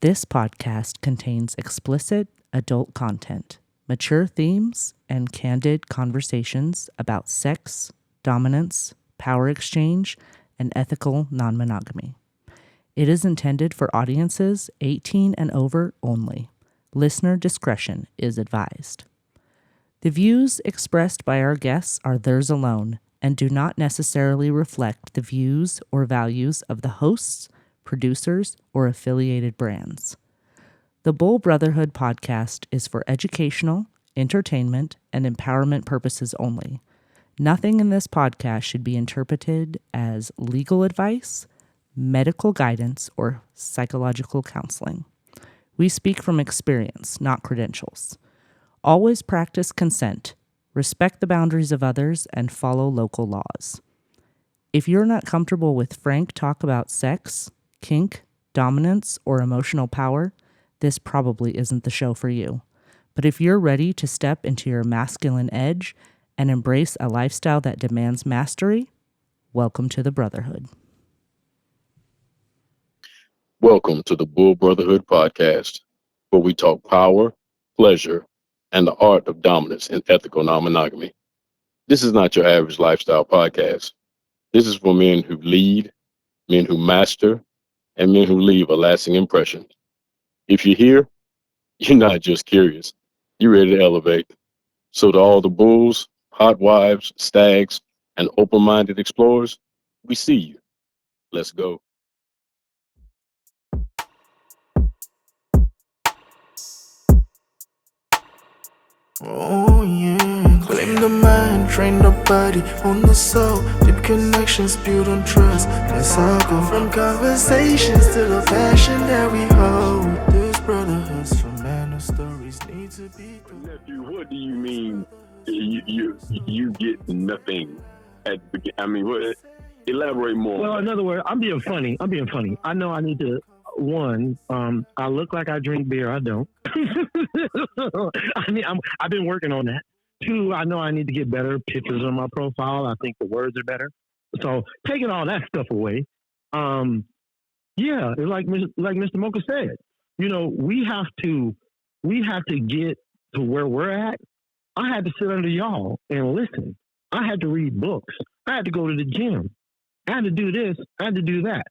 This podcast contains explicit adult content, mature themes, and candid conversations about sex, dominance, power exchange, and ethical non-monogamy. It is intended for audiences 18 and over only. Listener discretion is advised. The views expressed by our guests are theirs alone and do not necessarily reflect the views or values of the hosts, producers, or affiliated brands. The Bull Brotherhood podcast is for educational, entertainment, and empowerment purposes only. Nothing in this podcast should be interpreted as legal advice, medical guidance, or psychological counseling. We speak from experience, not credentials. Always practice consent, respect the boundaries of others, and follow local laws. If you're not comfortable with frank talk about sex, kink, dominance, or emotional power, this probably isn't the show for you. But if you're ready to step into your masculine edge and embrace a lifestyle that demands mastery, welcome to the Brotherhood. Welcome to the Bull Brotherhood podcast, where we talk power, pleasure, and the art of dominance in ethical non-monogamy. This is not your average lifestyle podcast. This is for men who lead, men who master, and men who leave a lasting impression. If you're here, you're not just curious, you're ready to elevate. So to all the bulls, hot wives, stags, and open-minded explorers, we see you. Let's go. Oh yeah, claim the mind, train the body, on the soul, deep connections built on trust. Let's all go from conversations to the passion that we hold. This brotherhood's for man of stories need to be. Nephew, what do you mean you get nothing at the beginning? I mean, what? Elaborate more. Well, in other words, I'm being funny. I know I need to. One, I look like I drink beer. I don't. I've been working on that. Two, I know I need to get better pictures on my profile. I think the words are better. So taking all that stuff away, it's like Mr. Mocha said. You know, we have to get to where we're at. I had to sit under y'all and listen. I had to read books. I had to go to the gym. I had to do this. I had to do that.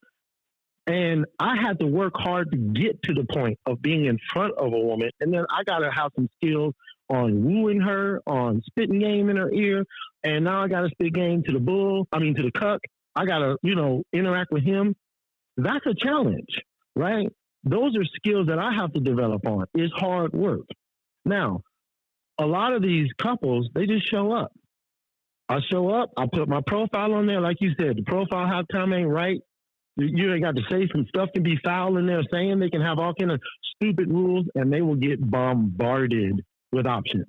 And I had to work hard to get to the point of being in front of a woman. And then I got to have some skills on wooing her, on spitting game in her ear. And now I got to spit game to the cuck. I got to, interact with him. That's a challenge, right? Those are skills that I have to develop on. It's hard work. Now, a lot of these couples, they just show up. I show up, I put my profile on there. Like you said, the profile half time ain't right. You ain't got to say some stuff can be foul in there saying they can have all kind of stupid rules and they will get bombarded with options.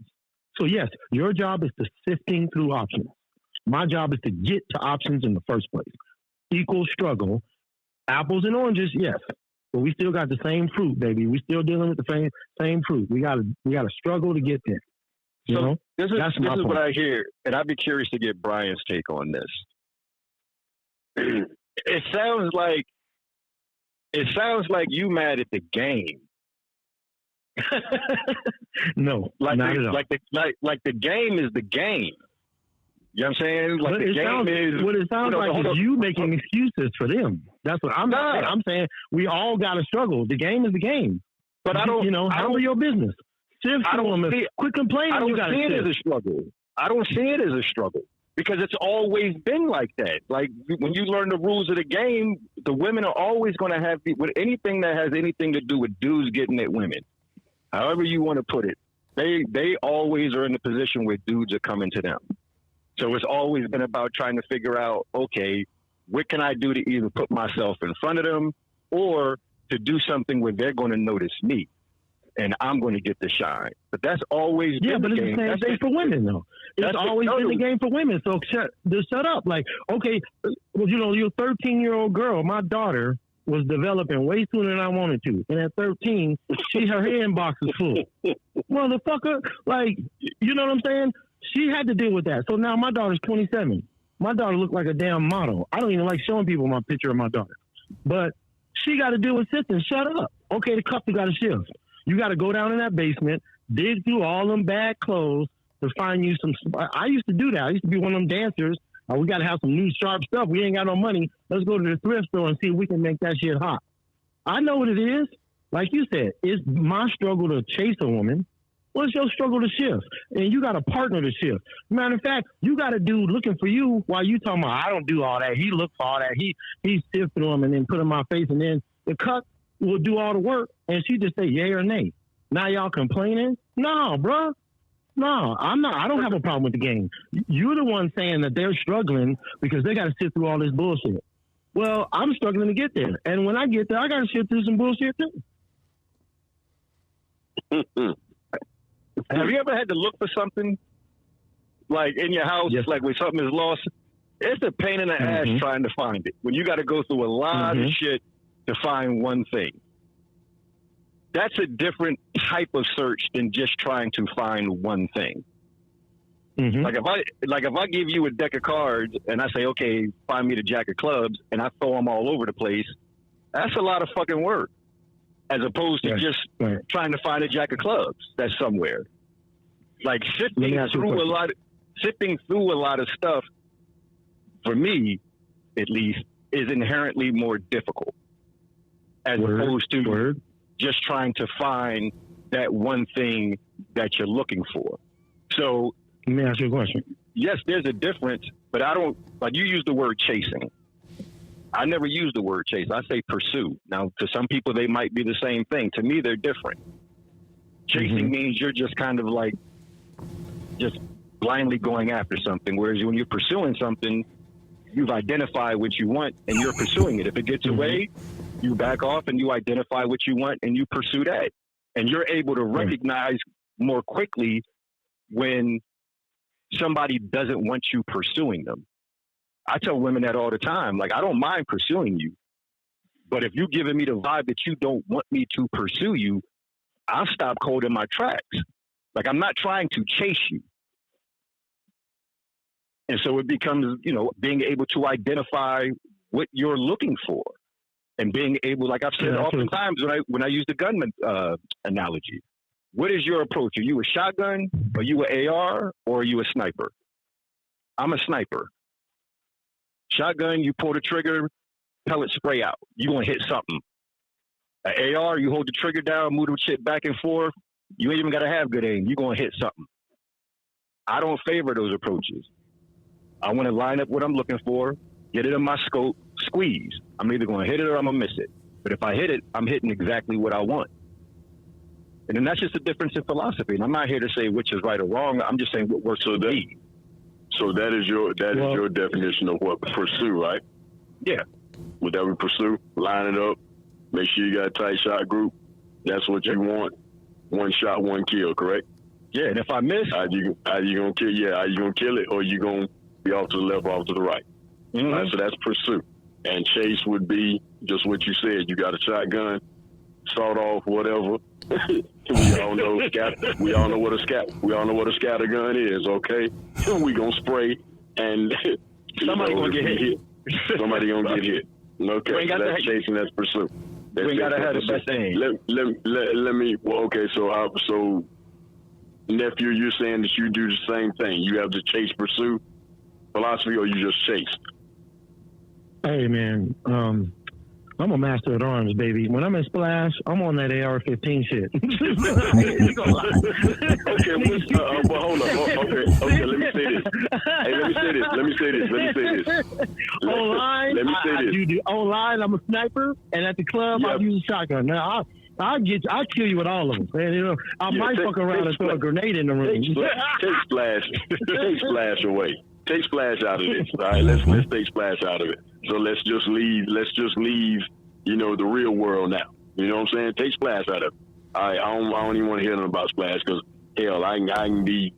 So yes, your job is to sifting through options. My job is to get to options in the first place. Equal struggle. Apples and oranges, yes. But we still got the same fruit, baby. We still dealing with the same fruit. We gotta struggle to get there. So this is what I hear, and I'd be curious to get Brian's take on this. It sounds like you mad at the game. No, not at all. Like the game is the game. You know what I'm saying? Like the game is. What it sounds like is you making excuses for them. That's what I'm saying. I'm saying we all got to struggle. The game is the game. But I don't. Handle your business. Quit complaining. I don't see it as a struggle. I don't see it as a struggle. Because it's always been like that. Like when you learn the rules of the game, the women are always going to have with anything that has anything to do with dudes getting at women. However you want to put it, they always are in the position where dudes are coming to them. So it's always been about trying to figure out, okay, what can I do to either put myself in front of them or to do something where they're going to notice me. And I'm going to get the shine. But that's always been the game. It's the same thing for women, though. It's always been the game for women. So shut up. Like, okay, well, you're a 13-year-old girl. My daughter was developing way sooner than I wanted to. And at 13, her inbox is full. Motherfucker, like, you know what I'm saying? She had to deal with that. So now my daughter's 27. My daughter looked like a damn model. I don't even like showing people my picture of my daughter. But she got to deal with sisters. Shut up. Okay, the couple got a shift. You got to go down in that basement, dig through all them bad clothes to find you some. I used to do that. I used to be one of them dancers. We got to have some new sharp stuff. We ain't got no money. Let's go to the thrift store and see if we can make that shit hot. I know what it is. Like you said, it's my struggle to chase a woman. What's your struggle to shift? And you got a partner to shift. Matter of fact, you got a dude looking for you while you talking about, I don't do all that. He look for all that. He sift through them and then put in my face. And then the cut will do all the work. And she just say yay or nay. Now y'all complaining? No, bro. No, I'm not. I don't have a problem with the game. You're the one saying that they're struggling because they got to sit through all this bullshit. Well, I'm struggling to get there. And when I get there, I got to sit through some bullshit too. Have you ever had to look for something like in your house, yes. like when something is lost? It's a pain in the ass trying to find it. When you got to go through a lot of shit to find one thing. That's a different type of search than just trying to find one thing. Like if I give you a deck of cards and I say, okay, find me the jack of clubs, and I throw them all over the place, that's a lot of fucking work. As opposed to just trying to find a jack of clubs that's somewhere. Like sifting through a lot of stuff, for me, at least, is inherently more difficult. As opposed to just trying to find that one thing that you're looking for. So let me ask you a question. Yes, there's a difference, but I don't, like you use the word chasing. I never use the word chase. I say pursue. Now, to some people, they might be the same thing. To me, they're different. Chasing means you're just kind of like just blindly going after something. Whereas when you're pursuing something, you've identified what you want and you're pursuing it. If it gets away, you back off and you identify what you want and you pursue that. And you're able to recognize more quickly when somebody doesn't want you pursuing them. I tell women that all the time. Like, I don't mind pursuing you, but if you're giving me the vibe that you don't want me to pursue you, I'll stop cold in my tracks. Like, I'm not trying to chase you. And so it becomes, you know, being able to identify what you're looking for and being able, like I've said oftentimes when I use the gunman analogy, what is your approach? Are you a shotgun? Are you an AR? Or are you a sniper? I'm a sniper. Shotgun, you pull the trigger, pellet spray out. You're going to hit something. An AR, you hold the trigger down, move the shit back and forth. You ain't even got to have good aim. You're going to hit something. I don't favor those approaches. I want to line up what I'm looking for, get it in my scope, squeeze. I'm either going to hit it or I'm going to miss it. But if I hit it, I'm hitting exactly what I want. And then that's just a difference in philosophy. And I'm not here to say which is right or wrong. I'm just saying what works for me. So that is your definition of what pursue, right? Yeah. Would that be pursue? Line it up. Make sure you got a tight shot group. That's what you want. One shot, one kill, correct? Yeah. And if I miss, how you gonna kill? Yeah. Are you gonna kill it, or you gonna be off to the left, off to the right? Right, so that's pursue. And chase would be just what you said. You got a shotgun, sawed off, whatever. We all know what a scatter gun is. Okay, we gonna spray, and somebody gonna get hit. Somebody gonna get hit. Okay, so that's chasing. That's pursuit. We ain't gotta have the best aim. Let me. Well, okay. So nephew, you're saying that you do the same thing. You have the chase pursue philosophy, or you just chase? Hey man, I'm a master at arms, baby. When I'm in Splash, I'm on that AR-15 shit. Okay, but hold on. Okay, let me say this. Hey, let me say this. Online, let me say this. Online, I'm a sniper, and at the club, I use a shotgun. Now, I'll kill you with all of them. And, you know, I might fuck around and throw a grenade in the room. Take Splash away. Take Splash out of this. All right, let's take Splash out of it. So let's just leave, you know, the real world now. You know what I'm saying? Take Splash out of it. All right, I don't even want to hear nothing about Splash because, hell, I can be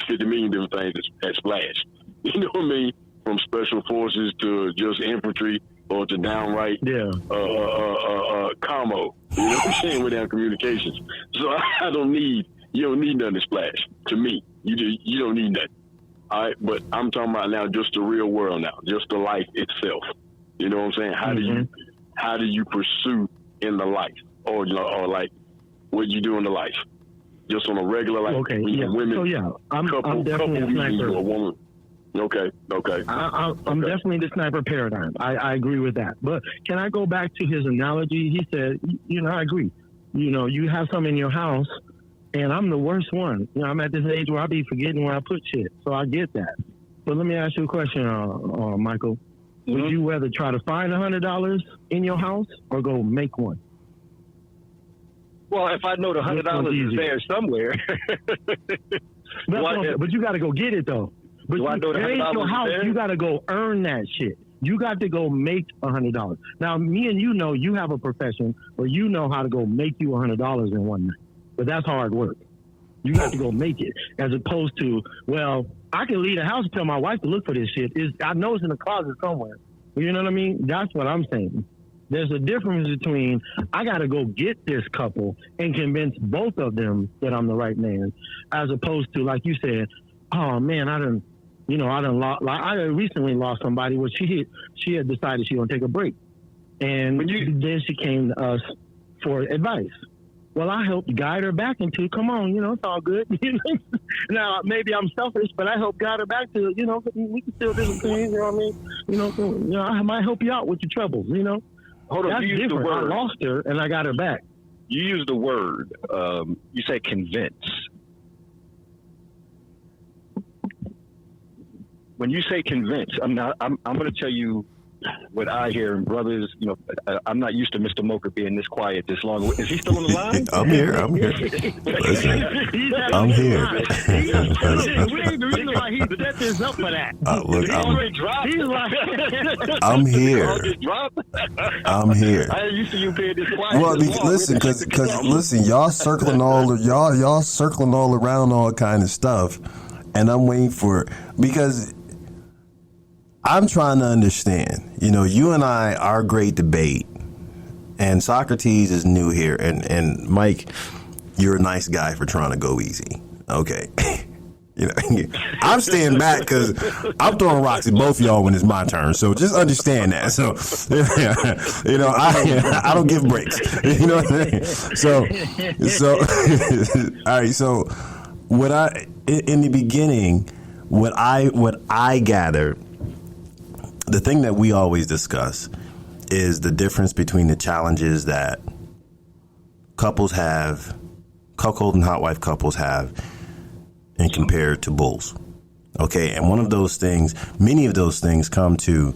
50 million different things at Splash. You know what I mean? From special forces to just infantry or to downright commo. You know what I'm saying? Without communications. So you don't need nothing to Splash. To me, you don't need nothing. All right, but I'm talking about now just the real world now, just the life itself. You know what I'm saying? How do you pursue in the life, or like what you do in the life, just on a regular life. Okay, yeah. Women, so yeah, I'm definitely a sniper. A woman. Okay. I'm definitely the sniper paradigm. I agree with that. But can I go back to his analogy? He said, I agree. You have something in your house, and I'm the worst one. I'm at this age where I be forgetting where I put shit. So I get that. But let me ask you a question, Michael. Mm-hmm. Would you rather try to find $100 in your house or go make one? Well, if I know the $100 is there somewhere. But you got to go get it, though. But it ain't your house. You got to go earn that shit. You got to go make $100. Now, me and you have a profession where you know how to go make you $100 in one night. But that's hard work. You got to go make it, as opposed to, well, I can leave the house and tell my wife to look for this shit. I know it's in the closet somewhere. You know what I mean? That's what I'm saying. There's a difference between I got to go get this couple and convince both of them that I'm the right man, as opposed to, like you said, oh man, I recently lost somebody where she had decided she gonna take a break, and then she came to us for advice. Well, I helped guide her back into, come on, it's all good. Now, maybe I'm selfish, but I helped guide her back to, we can still do some things, you know what I mean? I might help you out with your troubles, Hold on, that's you used different. the word. I lost her and I got her back. You used the word, you say convince. When you say convince, I'm going to tell you what I hear, and brothers, I'm not used to Mr. Mocha being this quiet this long. Is he still on the line? I'm here. Listen, I'm here. We ain't the reason why he set this up for that. Look, He's I'm here. I'm here. I ain't used to you being this quiet. Well, listen, because y'all circling y'all circling all around all kind of stuff, and I'm waiting for it because I'm trying to understand. You and I, our great debate, and Socrates is new here, and Mike, you're a nice guy for trying to go easy. Okay. I'm staying back because I'm throwing rocks at both of y'all when it's my turn. So just understand that. So, I don't give breaks. You know what I mean? So, all right. So, in the beginning, what I gathered, the thing that we always discuss is the difference between the challenges that cuckold and hot wife couples have and compared to bulls. Okay. And many of those things come to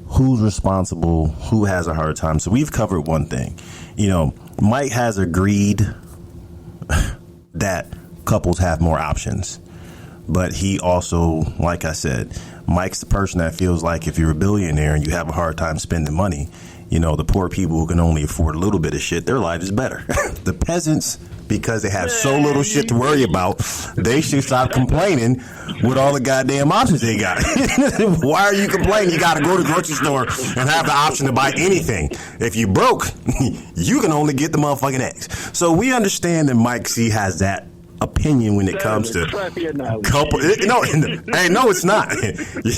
who's responsible, who has a hard time. So we've covered one thing. Mike has agreed that couples have more options. But he also, like I said, Mike's the person that feels like if you're a billionaire and you have a hard time spending money, the poor people who can only afford a little bit of shit, their life is better. The peasants, because they have so little shit to worry about, they should stop complaining with all the goddamn options they got. Why are you complaining? You got to go to the grocery store and have the option to buy anything. If you broke, you can only get the motherfucking eggs. So we understand that Mike C has that opinion when it comes to couple. No, it's not.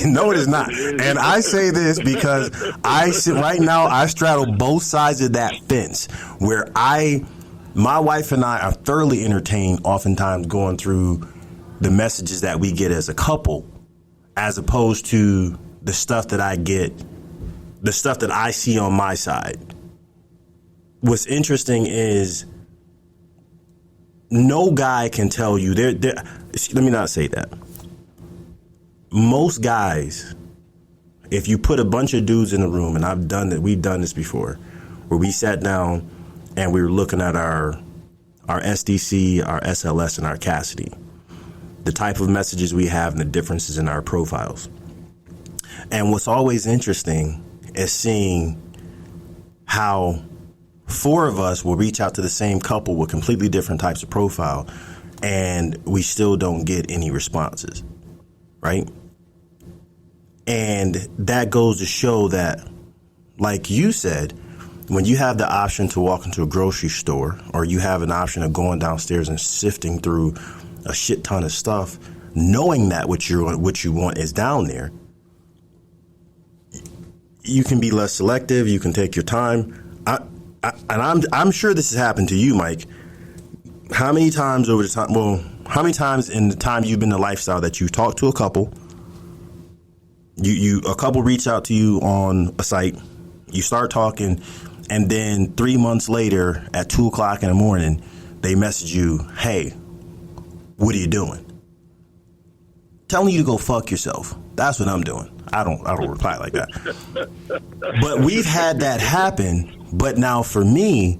No, it is not. And I say this because I straddle both sides of that fence where my wife and I are thoroughly entertained oftentimes going through the messages that we get as a couple, as opposed to the stuff that I get, the stuff that I see on my side. What's interesting is no guy can tell you let me not say that. Most guys, if you put a bunch of dudes in a room, and we've done this before, where we sat down and we were looking at our SDC, our SLS, and our Cassidy, the type of messages we have and the differences in our profiles. And what's always interesting is seeing how 4 of us will reach out to the same couple with completely different types of profile, and we still don't get any responses, right? And that goes to show that, like you said, when you have the option to walk into a grocery store, or you have an option of going downstairs and sifting through a shit ton of stuff, knowing that what you want is down there, you can be less selective. You can take your time. I'm sure this has happened to you, Mike. How many times over the time? Well, how many times in the time you've been in the lifestyle that you talked to a couple? A couple reach out to you on a site. You start talking, and then 3 months later, at 2:00 in the morning, they message you, "Hey, what are you doing?" Telling you to go fuck yourself. That's what I'm doing. I don't reply like that. But we've had that happen. But now for me,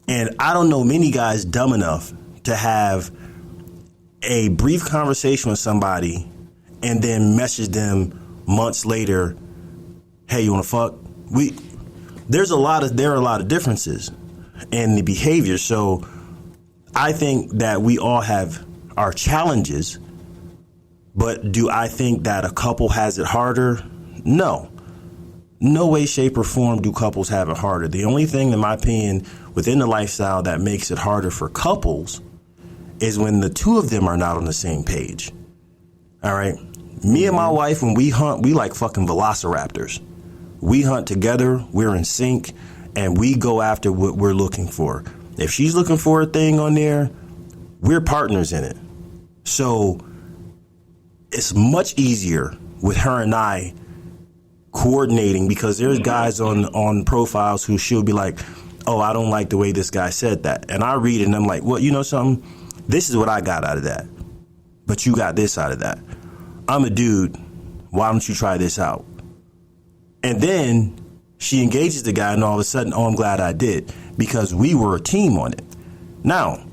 and I don't know many guys dumb enough to have a brief conversation with somebody and then message them months later, "Hey, you want to fuck?" There are a lot of differences in the behavior. So I think that we all have our challenges. But do I think that a couple has it harder? No. No way, shape, or form do couples have it harder. The only thing, in my opinion, within the lifestyle that makes it harder for couples is when the two of them are not on the same page. All right? Me and my wife, when we hunt, we like fucking velociraptors. We hunt together, we're in sync, and we go after what we're looking for. If she's looking for a thing on there, we're partners in it. So it's much easier with her and I coordinating, because there's guys on profiles who she'll be like, "Oh, I don't like the way this guy said that." And I read it and I'm like, "Well, you know something? This is what I got out of that. But you got this out of that. I'm a dude. Why don't you try this out?" And then she engages the guy and all of a sudden, "Oh, I'm glad I did," because we were a team on it. Now,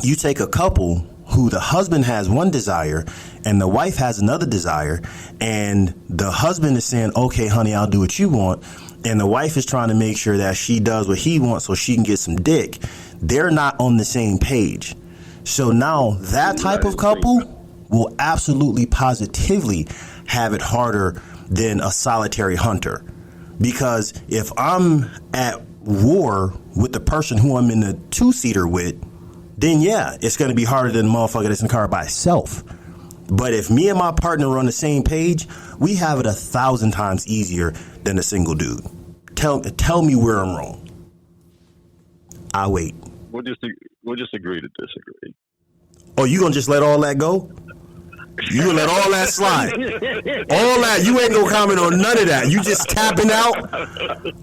you take a couple who the husband has one desire and the wife has another desire, and the husband is saying, "Okay, honey, I'll do what you want," and the wife is trying to make sure that she does what he wants so she can get some dick. They're not on the same page. So now that type of couple will absolutely positively have it harder than a solitary hunter. Because if I'm at war with the person who I'm in the two-seater with, then yeah, it's going to be harder than the motherfucker that's in the car by itself. But if me and my partner are on the same page, we have it 1,000 times easier than a single dude. Tell me where I'm wrong. I'll wait. We'll just agree to disagree. Oh, you gonna just let all that go? You gonna let all that slide? All that, you ain't gonna comment on none of that. You just tapping out.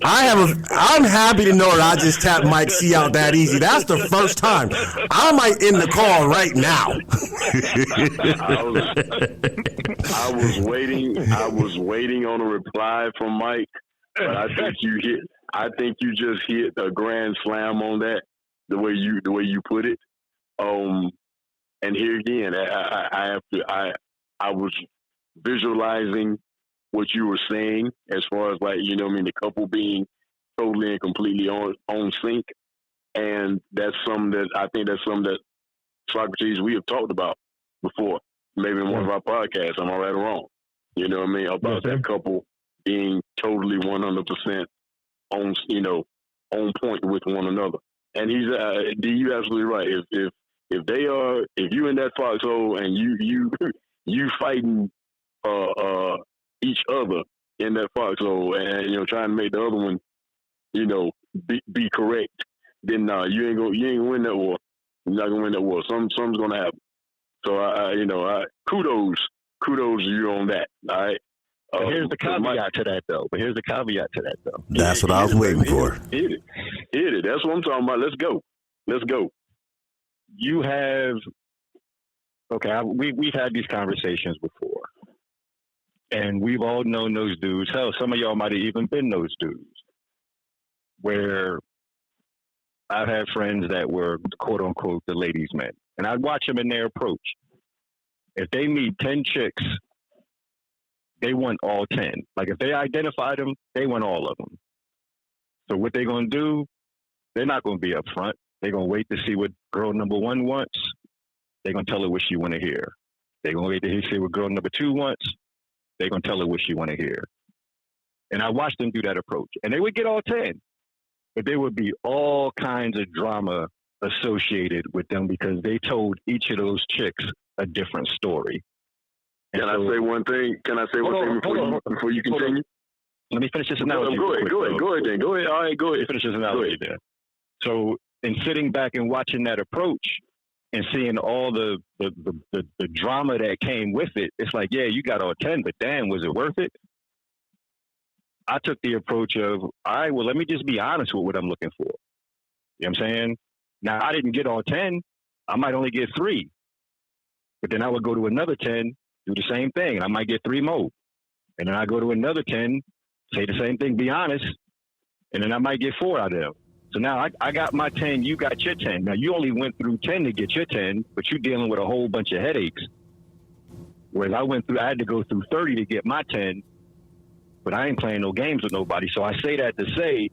I'm happy to know that I just tapped Mike C out that easy. That's the first time. I might end the call right now. I was waiting on a reply from Mike, but I think you just hit a grand slam on that, the way you put it. And here again, I was visualizing what you were saying as far as, like, the couple being totally and completely on sync. And that's something that Socrates, we have talked about before, maybe in one of our podcasts. Am I right or wrong? You know what I mean? About that couple being totally 100% on point with one another. And he's you're absolutely right. If you in that foxhole and you fighting each other in that foxhole and trying to make the other one be correct, then you ain't gonna win that war. You're not gonna win that war. Something's gonna happen. So I kudos to you on that. All right. Here's the caveat to that, though. That's what I was waiting for. Hit it. That's what I'm talking about. Let's go. You have, we've had these conversations before, and we've all known those dudes. Hell, some of y'all might have even been those dudes, where I've had friends that were, quote unquote, the ladies' men, and I'd watch them in their approach. If they meet 10 chicks, they want all 10. Like, if they identify them, they want all of them. So what they're going to do, they're not going to be upfront. They're going to wait to see what girl number 1 wants. They're going to tell her what she want to hear. They're going to wait to see what girl number 2 wants. They're going to tell her what she want to hear. And I watched them do that approach. And they would get all 10. But there would be all kinds of drama associated with them because they told each of those chicks a different story. Can I say one thing? Before you continue? Let me finish this analogy. Go ahead. All right, go ahead. Finish this analogy there. So, in sitting back and watching that approach and seeing all the drama that came with it, it's like, yeah, you got all 10, but damn, was it worth it? I took the approach of, all right, well, let me just be honest with what I'm looking for. You know what I'm saying? Now, I didn't get all 10. I might only get 3. But then I would go to another 10, do the same thing, and I might get 3 more. And then I go to another 10, say the same thing, be honest, and then I might get 4 out of them. So now I got my 10, you got your 10. Now, you only went through 10 to get your 10, but you're dealing with a whole bunch of headaches. Whereas I had to go through 30 to get my 10, but I ain't playing no games with nobody. So I say that to say,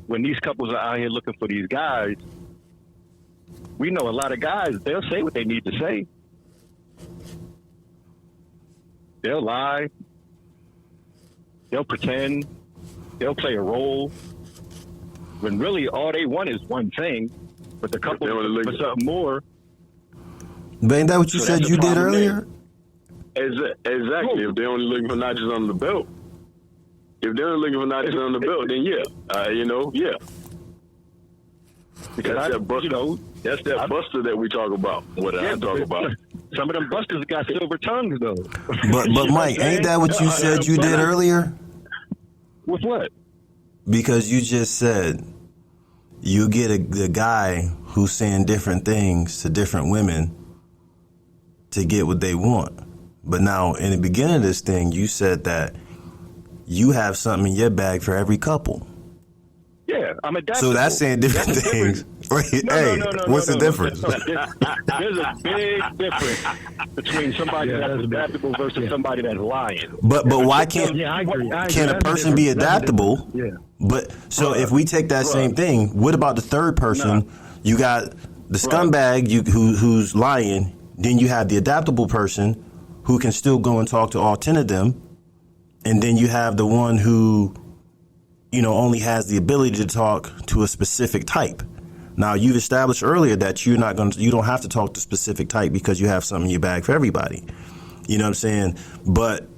when these couples are out here looking for these guys, we know a lot of guys, they'll say what they need to say. They'll lie. They'll pretend. They'll play a role. When really all they want is one thing, but the couple for something more. But ain't that what you said you did earlier? Exactly. If they're only looking for notches on the belt. If they're only looking for notches on the belt, then yeah. Because that's that buster that we talk about. What I talk about. Some of them busters got silver tongues, though. But Mike, ain't that what you said you did earlier? With what? Because you just said you get a guy who's saying different things to different women to get what they want. But now, in the beginning of this thing, you said that you have something in your bag for every couple. Yeah, I'm adaptable. So that's saying different things. What's the difference? There's a big difference between somebody that's adaptable versus somebody that's lying. But why can't can a person be adaptable? Yeah. But so if we take that same thing, what about the third person? You got the scumbag who's lying. Then you have the adaptable person who can still go and talk to all 10 of them, and then you have the one who, only has the ability to talk to a specific type. Now, you've established earlier that you don't have to talk to specific type because you have something in your bag for everybody. You know what I'm saying? But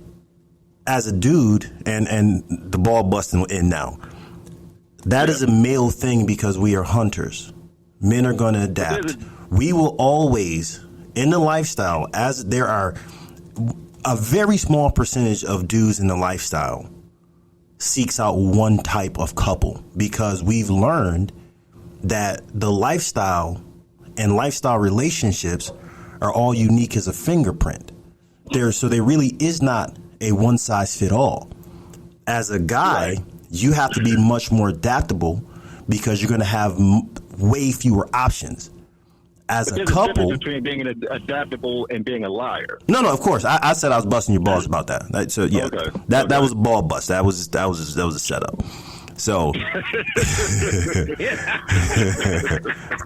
as a dude, and the ball busting in now, that is a male thing because we are hunters. Men are going to adapt. We will always, in the lifestyle, as there are a very small percentage of dudes in the lifestyle seeks out one type of couple, because we've learned that the lifestyle and lifestyle relationships are all unique as a fingerprint. So there really is not a one size fit all. As a guy, you have to be much more adaptable because you're going to have way fewer options. As a couple, difference between being adaptable and being a liar. No, of course. I said I was busting your balls about that. So yeah, that was a ball bust. That was a setup. So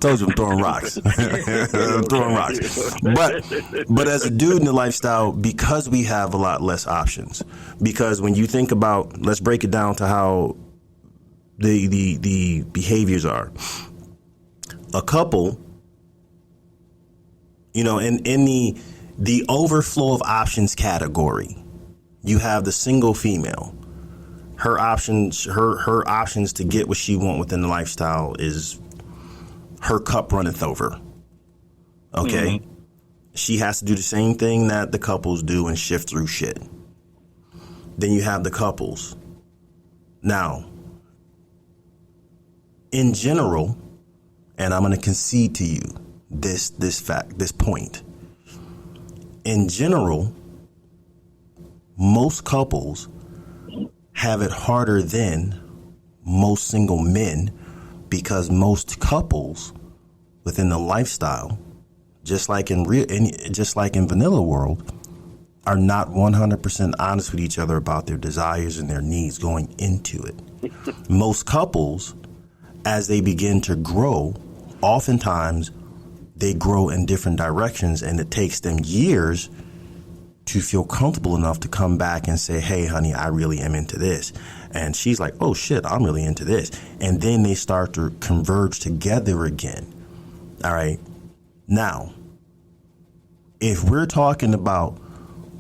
told you I'm throwing rocks. I'm throwing rocks. But as a dude in the lifestyle, because we have a lot less options. Because when you think about, let's break it down to how the behaviors are. A couple, in the overflow of options category, you have the single female. Her options to get what she want within the lifestyle is her cup runneth over. Okay? Mm-hmm. She has to do the same thing that the couples do and shift through shit. Then you have the couples. Now, in general, and I'm going to concede to you this point. In general, most couples have it harder than most single men, because most couples within the lifestyle, just like in vanilla world, are not 100% honest with each other about their desires and their needs going into it. Most couples, as they begin to grow, oftentimes they grow in different directions, and it takes them years to feel comfortable enough to come back and say, hey, honey, I really am into this. And she's like, oh, shit, I'm really into this. And then they start to converge together again. All right. Now, if we're talking about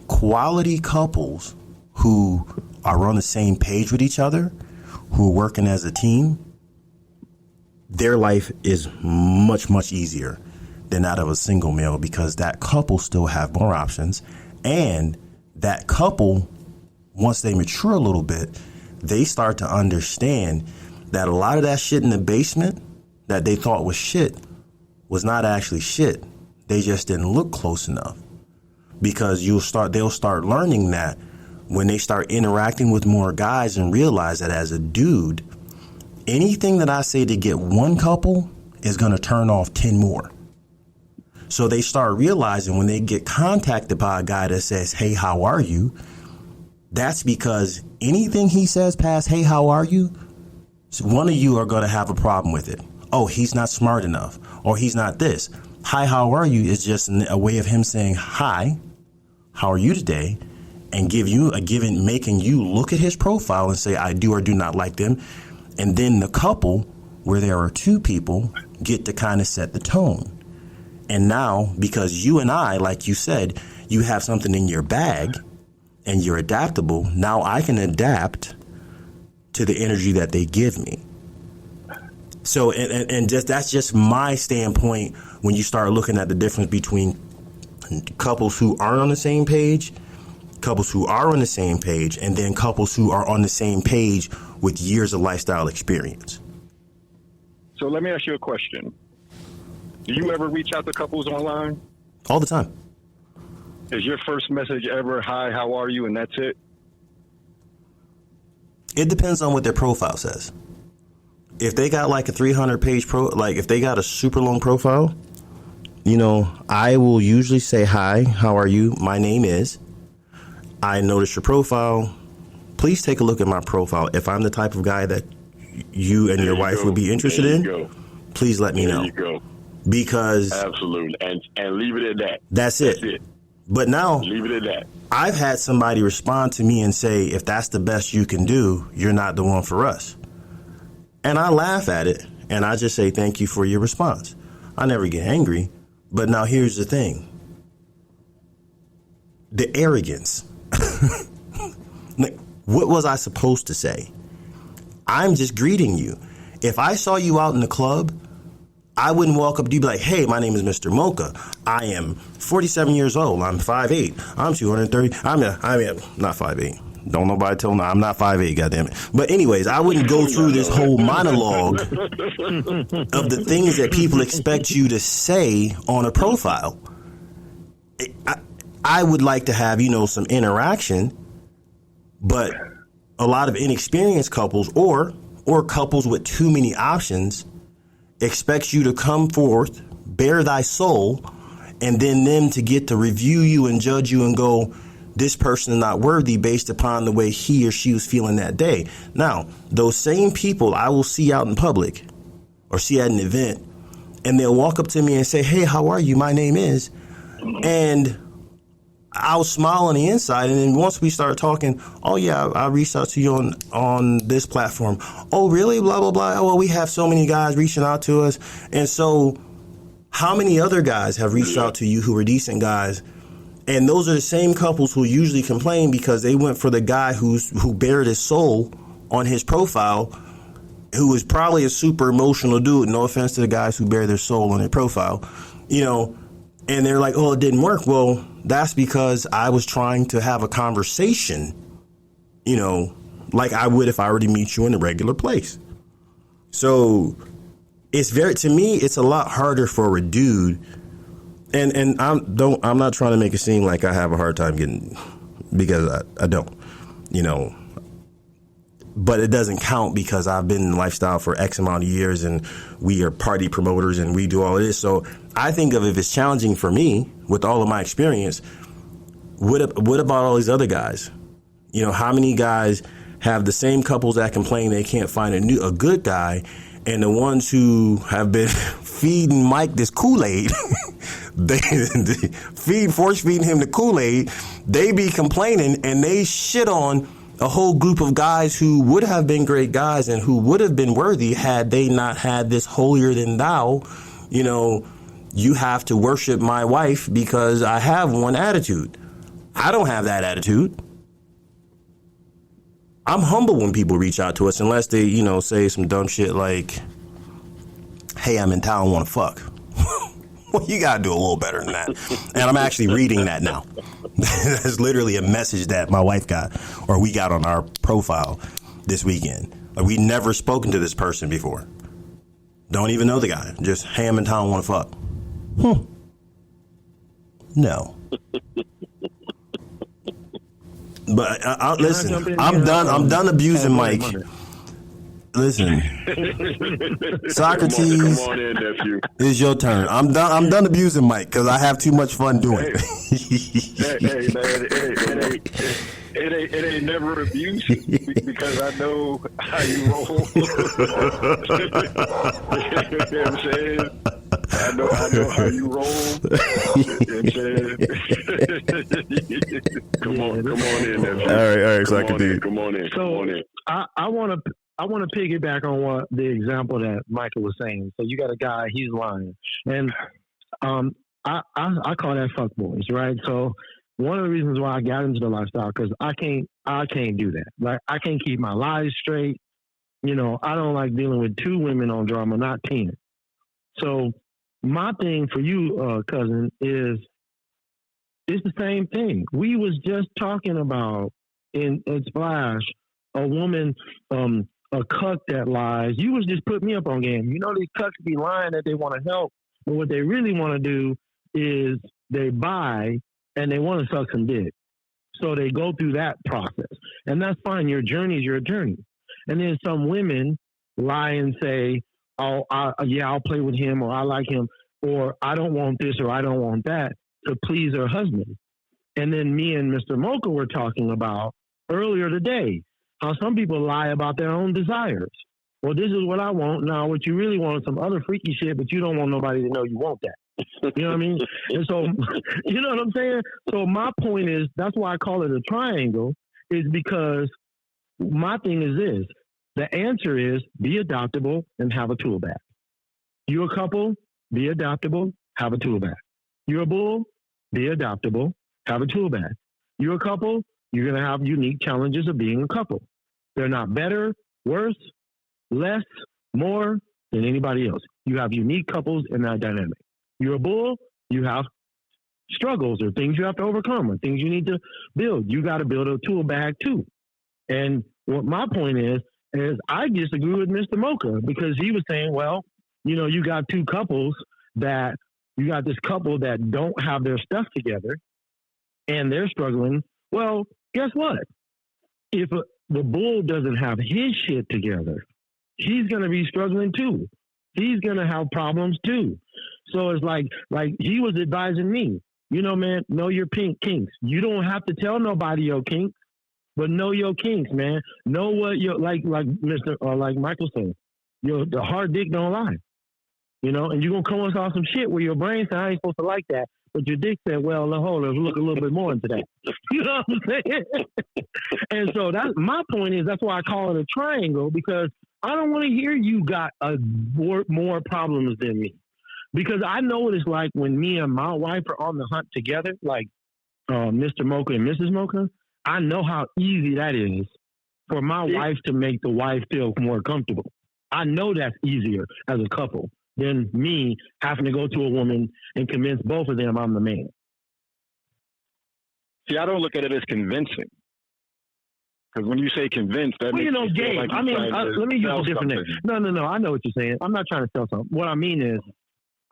quality couples who are on the same page with each other, who are working as a team, their life is much, much easier than that of a single male, because that couple still have more options. And that couple, once they mature a little bit, they start to understand that a lot of that shit in the basement that they thought was shit was not actually shit. They just didn't look close enough. Because they'll start learning that when they start interacting with more guys and realize that as a dude, anything that I say to get one couple is going to turn off 10 more. So they start realizing when they get contacted by a guy that says, hey, how are you? That's because anything he says past, hey, how are you? One of you are going to have a problem with it. Oh, he's not smart enough, or he's not this. Hi, how are you is just a way of him saying, hi, how are you today? And making you look at his profile and say, I do or do not like them. And then the couple, where there are two people, get to kind of set the tone. And now, because you and I, like you said, you have something in your bag and you're adaptable, now I can adapt to the energy that they give me. So, and just that's just my standpoint when you start looking at the difference between couples who aren't on the same page, couples who are on the same page, and then couples who are on the same page with years of lifestyle experience. So let me ask you a question. Do you ever reach out to couples online? All the time. Is your first message ever, hi, how are you, and that's it? It depends on what their profile says. If they got like a 300-page if they got a super long profile, I will usually say, hi, how are you? My name is. I noticed your profile. Please take a look at my profile. If I'm the type of guy that you and your wife would be interested in, please let me know. There you go. Because absolutely, and leave it at that. That's it. But now, leave it at that. I've had somebody respond to me and say, if that's the best you can do, you're not the one for us. And I laugh at it, and I just say, thank you for your response. I never get angry. But now here's the thing. The arrogance. What was I supposed to say? I'm just greeting you. If I saw you out in the club, I wouldn't walk up to you and be like, hey, my name is Mr. Mocha. I am 47 years old. I'm 5'8". I'm 230. I'm not 5'8". Don't nobody tell me I'm not 5'8", goddammit. But anyways, I wouldn't go through this whole monologue of the things that people expect you to say on a profile. I would like to have, some interaction, but a lot of inexperienced couples or couples with too many options expects you to come forth, bare thy soul, and then them to get to review you and judge you and go, this person is not worthy based upon the way he or she was feeling that day. Now, those same people I will see out in public or see at an event, and they'll walk up to me and say, hey, how are you? My name is. And I'll smile on the inside. And then once we start talking, oh, yeah, I reached out to you on this platform. Oh, really? Blah, blah, blah. Oh, well, we have so many guys reaching out to us. And so how many other guys have reached out to you who are decent guys? And those are the same couples who usually complain because they went for the guy who bared his soul on his profile, who is probably a super emotional dude. No offense to the guys who bare their soul on their profile, and they're like, oh, it didn't work. Well, that's because I was trying to have a conversation, like I would if I were to meet you in a regular place. So to me, it's a lot harder for a dude. And I'm not trying to make it seem like I have a hard time getting, because I don't, but it doesn't count because I've been in lifestyle for X amount of years and we are party promoters and we do all of this. So I think of if it's challenging for me with all of my experience, what about all these other guys? How many guys have the same couples that complain they can't find a good guy, and the ones who have been feeding Mike this Kool-Aid, they force feeding him the Kool-Aid, they be complaining and they shit on a whole group of guys who would have been great guys and who would have been worthy had they not had this holier than thou, you have to worship my wife because I have one attitude. I don't have that attitude. I'm humble when people reach out to us, unless they, you know, say some dumb shit like, hey, I'm in town, want to fuck. Well, you got to do a little better than that. And I'm actually reading that now. That's literally a message that my wife got, or we got on our profile this weekend. Like, we never spoken to this person before. Don't even know the guy. Just, hey, I'm in town, want to fuck. No. But listen, I'm done abusing Mike. Listen, Socrates, come on in, nephew. It's your turn. I'm done abusing Mike because I have too much fun doing it. Hey, man, it ain't never abuse because I know how you roll. You know what I'm saying? I know how you roll. Come on in, nephew. All right, Socrates. Come on in. So I want to piggyback on what the example that Michael was saying. So you got a guy, he's lying, and I call that fuck boys, right? So one of the reasons why I got into the lifestyle, because I can't do that. Like, I can't keep my lies straight. You know, I don't like dealing with 2 women on drama, not 10. So my thing for you, cousin, is it's the same thing. We was just talking about in Splash, a woman, a cuck that lies. You was just putting me up on game. You know, these cucks be lying that they want to help, but what they really want to do is they buy and they want to suck some dick. So they go through that process. And that's fine. Your journey is your journey. And then some women lie and say, oh, I'll play with him, or I like him, or I don't want this, or I don't want that, to please her husband. And then me and Mr. Mocha were talking about earlier today how some people lie about their own desires. Well, this is what I want. Now, what you really want is some other freaky shit, but you don't want nobody to know you want that. You know what I mean? And so, you know what I'm saying? So my point is, that's why I call it a triangle, is because my thing is this. The answer is be adaptable and have a tool bag. You're a couple, be adaptable, have a tool bag. You're a bull, be adaptable, have a tool bag. You're a couple, you're going to have unique challenges of being a couple. They're not better, worse, less, more than anybody else. You have unique couples in that dynamic. You're a bull, you have struggles or things you have to overcome or things you need to build. You got to build a tool bag too. And what my point is I disagree with Mr. Mocha, because he was saying, well, you know, you got 2 couples that you got this couple that don't have their stuff together and they're struggling. Well, guess what? If the bull doesn't have his shit together, he's going to be struggling too. He's going to have problems too. So it's like he was advising me, you know, man, know your pink kinks. You don't have to tell nobody your kinks, but know your kinks, man. Know what your, like Mr. or like Michael said, the hard dick don't lie. You know, and you're going to come across some shit where your brain said, I ain't supposed to like that. But your dick said, well, hold on, let's look a little bit more into that. You know what I'm saying? And so that's my point is, that's why I call it a triangle, because I don't want to hear you got more problems than me. Because I know what it's like when me and my wife are on the hunt together, like Mr. Mocha and Mrs. Mocha. I know how easy that is for my wife to make the wife feel more comfortable. I know that's easier as a couple than me having to go to a woman and convince both of them I'm the man. See, I don't look at it as convincing. Because when you say convinced, that well, makes you know, game. like I mean, let me use a different name. No. I know what you're saying. I'm not trying to sell something. What I mean is,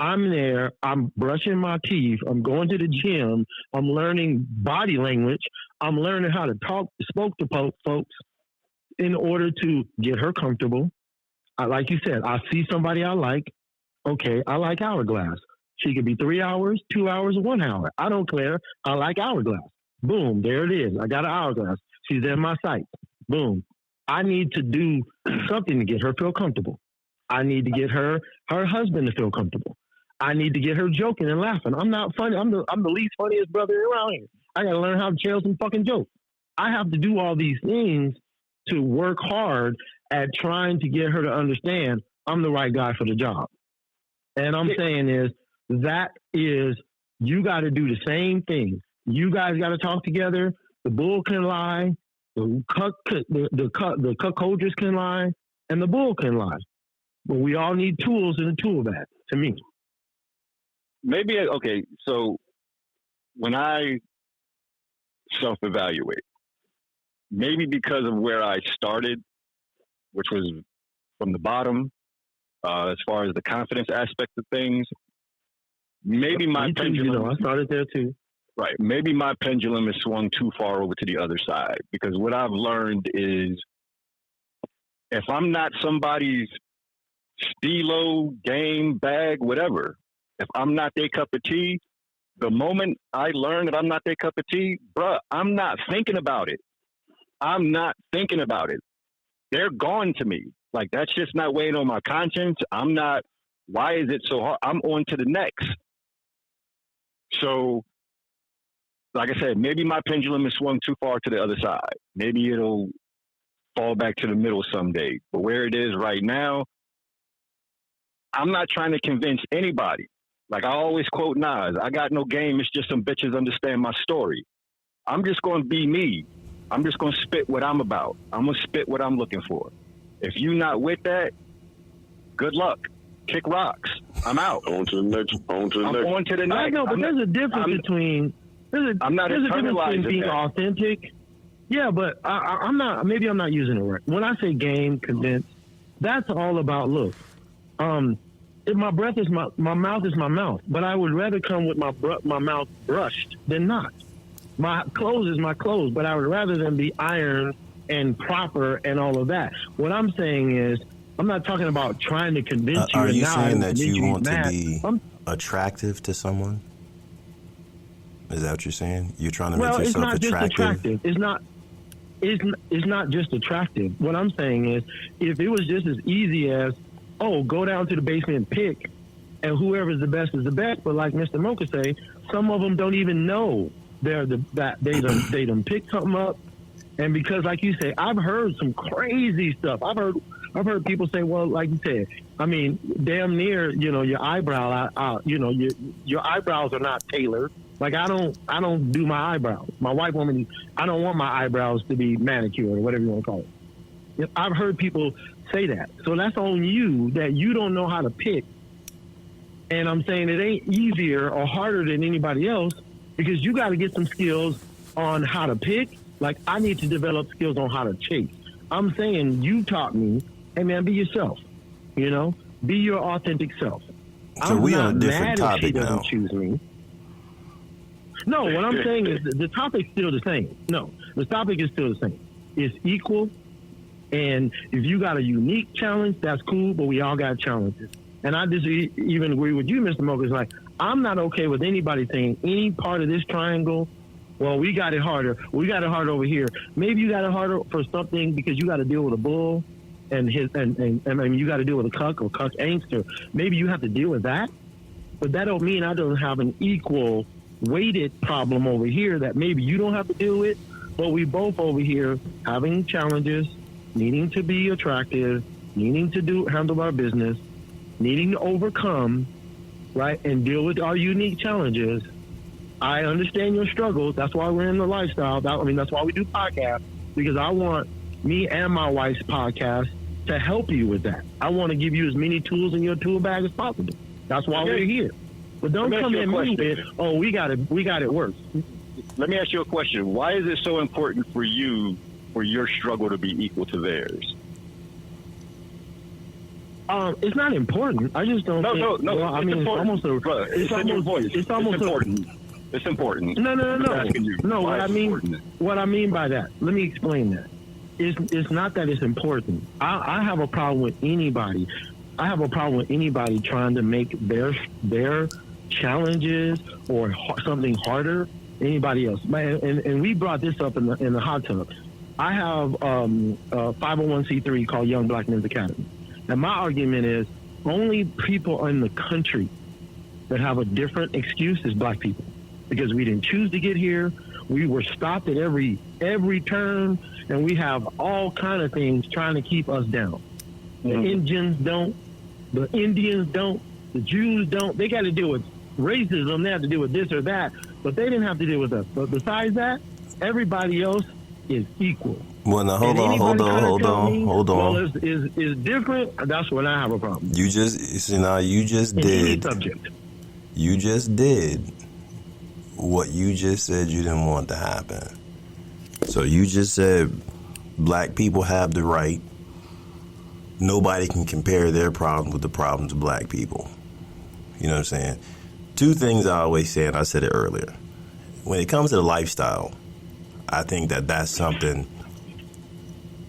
I'm there, I'm brushing my teeth, I'm going to the gym, I'm learning body language, I'm learning how to spoke to folks in order to get her comfortable. Like you said, I see somebody I like. Okay, I like Hourglass. She could be 3 hours, 2 hours, or 1 hour. I don't care. I like Hourglass. Boom, there it is. I got an Hourglass. She's in my sight. Boom. I need to do something to get her feel comfortable. I need to get her husband to feel comfortable. I need to get her joking and laughing. I'm not funny. I'm the least funniest brother around here. I got to learn how to tell some fucking jokes. I have to do all these things to work hard at trying to get her to understand I'm the right guy for the job. And I'm saying you got to do the same thing. You guys got to talk together. The bull can lie. The cuckolders can lie, and the bull can lie. But we all need tools in the tool bag, to me. Maybe, okay, so when I self-evaluate, maybe because of where I started, which was from the bottom, as far as the confidence aspect of things, maybe my pendulum... I started there too. Right. Maybe my pendulum has swung too far over to the other side, because what I've learned is if I'm not somebody's stilo, game, bag, whatever, if I'm not their cup of tea, the moment I learn that I'm not their cup of tea, bruh, I'm not thinking about it. I'm not thinking about it. They're gone to me. Like, that's just not weighing on my conscience. I'm not, why is it so hard? I'm on to the next. So, like I said, maybe my pendulum has swung too far to the other side. Maybe it'll fall back to the middle someday. But where it is right now, I'm not trying to convince anybody. Like I always quote Nas, I got no game. It's just some bitches understand my story. I'm just going to be me. I'm just going to spit what I'm about. I'm going to spit what I'm looking for. If you not with that, good luck. Kick rocks. I'm out. On to the next. On to the next. On to the next. I know, but there's a difference between there's a difference between being authentic. Yeah, but I'm not. Maybe I'm not using it right. When I say game, condense, that's all about look. If my breath is my mouth is my mouth, but I would rather come with my mouth brushed than not. My clothes is my clothes, but I would rather them be ironed and proper and all of that. What I'm saying is, I'm not talking about trying to convince you. Are you saying that you want to be attractive to someone? Is that what you're saying? You're trying to make yourself attractive? It's not just attractive. What I'm saying is, if it was just as easy as, go down to the basement and pick, and whoever's the best is the best. But like Mr. Mocha say, some of them don't even know they done picked something up. And because, like you say, I've heard some crazy stuff. I've heard people say, well, like you said, I mean, damn near, your eyebrow, your eyebrows are not tailored. Like I don't do my eyebrows. My wife wants me. I don't want my eyebrows to be manicured or whatever you want to call it. I've heard people say that. So that's on you, that you don't know how to pick. And I'm saying it ain't easier or harder than anybody else, because you got to get some skills on how to pick. Like I need to develop skills on how to chase. I'm saying you taught me, hey man, be yourself. Be your authentic self. So I'm we not on a different mad topic if she doesn't now. choose me. No, what I'm saying is the topic's still the same. No, the topic is still the same. It's equal. And if you got a unique challenge, that's cool, but we all got challenges. And I just even agree with you, Mr. Mocha. It's like, I'm not okay with anybody saying any part of this triangle, well, we got it harder. We got it harder over here. Maybe you got it harder for something because you got to deal with a bull and you got to deal with a cuck or cuck angst, or maybe you have to deal with that. But that don't mean I don't have an equal weighted problem over here that maybe you don't have to deal with, but we both over here having challenges, needing to be attractive, needing to handle our business, needing to overcome, right, and deal with our unique challenges. I understand your struggles. That's why we're in the lifestyle. That's why we do podcasts, because I want me and my wife's podcast to help you with that. I want to give you as many tools in your tool bag as possible. That's why we're here. But don't come in me with, we got it worse. Let me ask you a question. Why is it so important for you for your struggle to be equal to theirs? It's not important. I just don't. No. Well, I mean, it's almost it's in your voice. It's almost important. It's important. No. No. What I mean by that. Let me explain that. It's not that it's important. I have a problem with anybody. I have a problem with anybody trying to make their challenges or something harder than anybody else. And we brought this up in the hot tub. I have a 501c3 called Young Black Men's Academy. And my argument is only people in the country that have a different excuse is black people, because we didn't choose to get here. We were stopped at every turn, and we have all kind of things trying to keep us down. The Indians don't, the Indians don't, the Jews don't. They got to deal with racism. They have to deal with this or that, but they didn't have to deal with us. But besides that, everybody else is equal. Well, now hold on. Well, is different. That's when I have a problem. You just did. Subject. You just did what you just said you didn't want to happen. So you just said black people have the right. Nobody can compare their problems with the problems of black people. You know what I'm saying? Two things I always say, and I said it earlier. When it comes to the lifestyle, I think that's something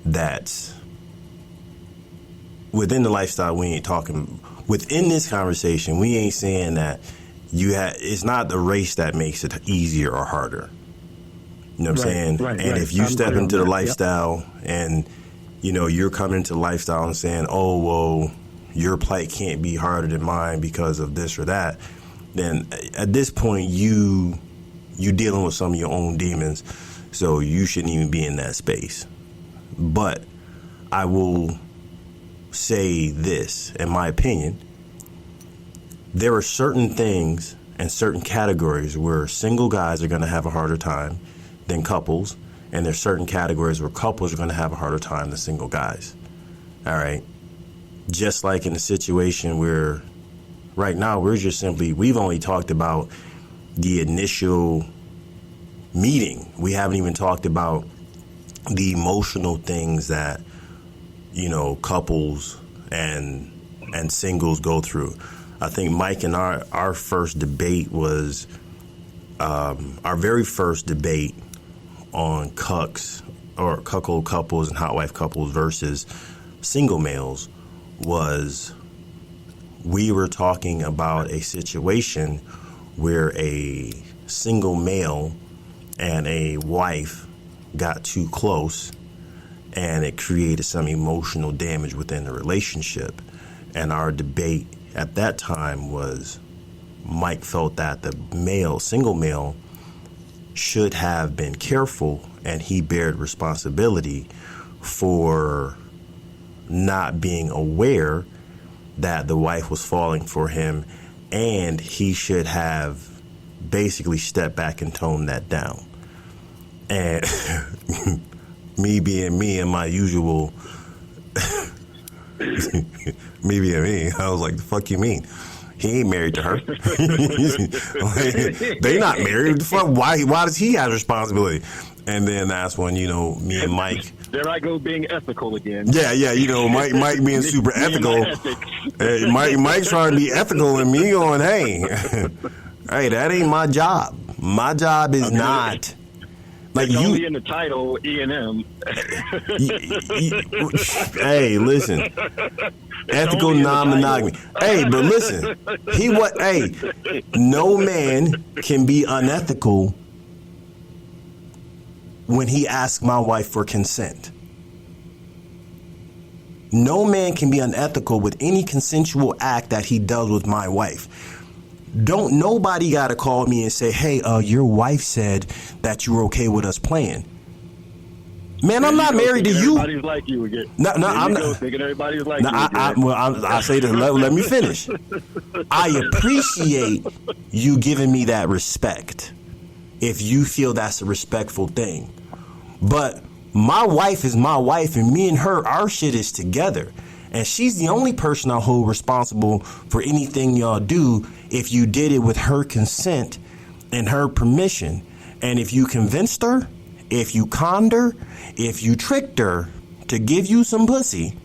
that's within the lifestyle. We ain't talking within this conversation. We ain't saying that it's not the race that makes it easier or harder. You know what I'm saying? Right, and if you step into the lifestyle and, you know, you're coming into the lifestyle and saying, oh, well, your plight can't be harder than mine because of this or that, then at this point you're dealing with some of your own demons, so you shouldn't even be in that space. But I will say this, in my opinion, there are certain things and certain categories where single guys are going to have a harder time than couples, and there's certain categories where couples are going to have a harder time than single guys. All right? Just like in a situation where right now we've only talked about the initial meeting. We haven't even talked about the emotional things that, you know, couples and singles go through. I think Mike and our first debate was our very first debate on cucks or cuckold couples and hot wife couples versus single males was we were talking about a situation where a single male and a wife got too close and it created some emotional damage within the relationship. And our debate at that time was Mike felt that the single male should have been careful, and he bared responsibility for not being aware that the wife was falling for him, and he should have basically stepped back and toned that down. And me being me and my usual me being me, I was like, the fuck you mean? He ain't married to her. They not married. The fuck? Why does he have responsibility? And then that's when, you know, me and Mike. There I go being ethical again. Yeah, you know, Mike being super ethical. Hey, Mike's trying to be ethical, and me going, hey, that ain't my job. My job is not. Like it's you only in the title E&M. Hey, listen. Ethical non-monogamy. Hey, but listen. No man can be unethical when he asks my wife for consent. No man can be unethical with any consensual act that he does with my wife. Don't nobody got to call me and say, hey, your wife said that you were okay with us playing. Man, I'm not married to you. Everybody's like you again. No, I'm not thinking everybody's like you. I say this. Let me finish. I appreciate you giving me that respect if you feel that's a respectful thing. But my wife is my wife, and me and her, our shit is together. And she's the only person I hold responsible for anything y'all do if you did it with her consent and her permission. And if you convinced her, if you conned her, if you tricked her to give you some pussy,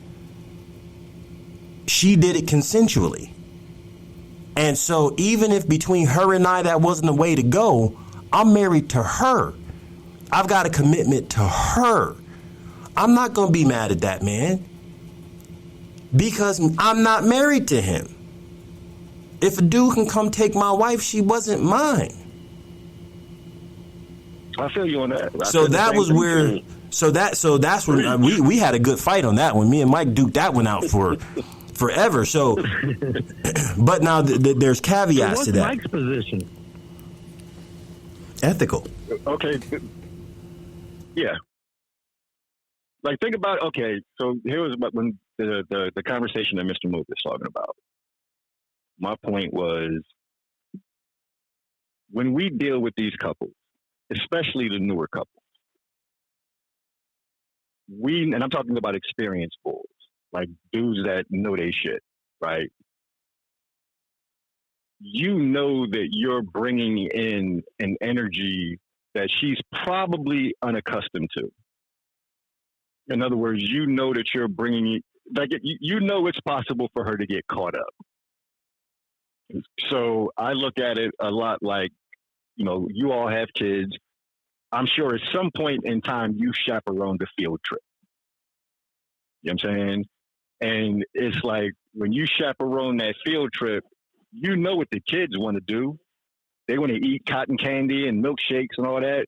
she did it consensually. And so even if between her and I that wasn't the way to go, I'm married to her. I've got a commitment to her. I'm not going to be mad at that man because I'm not married to him. If a dude can come take my wife, she wasn't mine. I feel you on that. So that's when we had a good fight on that one. Me and Mike duked that one out for forever. So, but now there's caveats to that. What's Mike's position? Ethical. Okay. Yeah. Like, think about, okay, so here was when the conversation that Mr. Mook was talking about. My point was, when we deal with these couples, especially the newer couples, and I'm talking about experienced bulls, like dudes that know they shit, right? You know that you're bringing in an energy that she's probably unaccustomed to. In other words, you know that you're bringing, like, you know it's possible for her to get caught up. So I look at it a lot like, you all have kids. I'm sure at some point in time you chaperoned a field trip. You know what I'm saying? And it's like when you chaperone that field trip, you know what the kids want to do. They want to eat cotton candy and milkshakes and all that.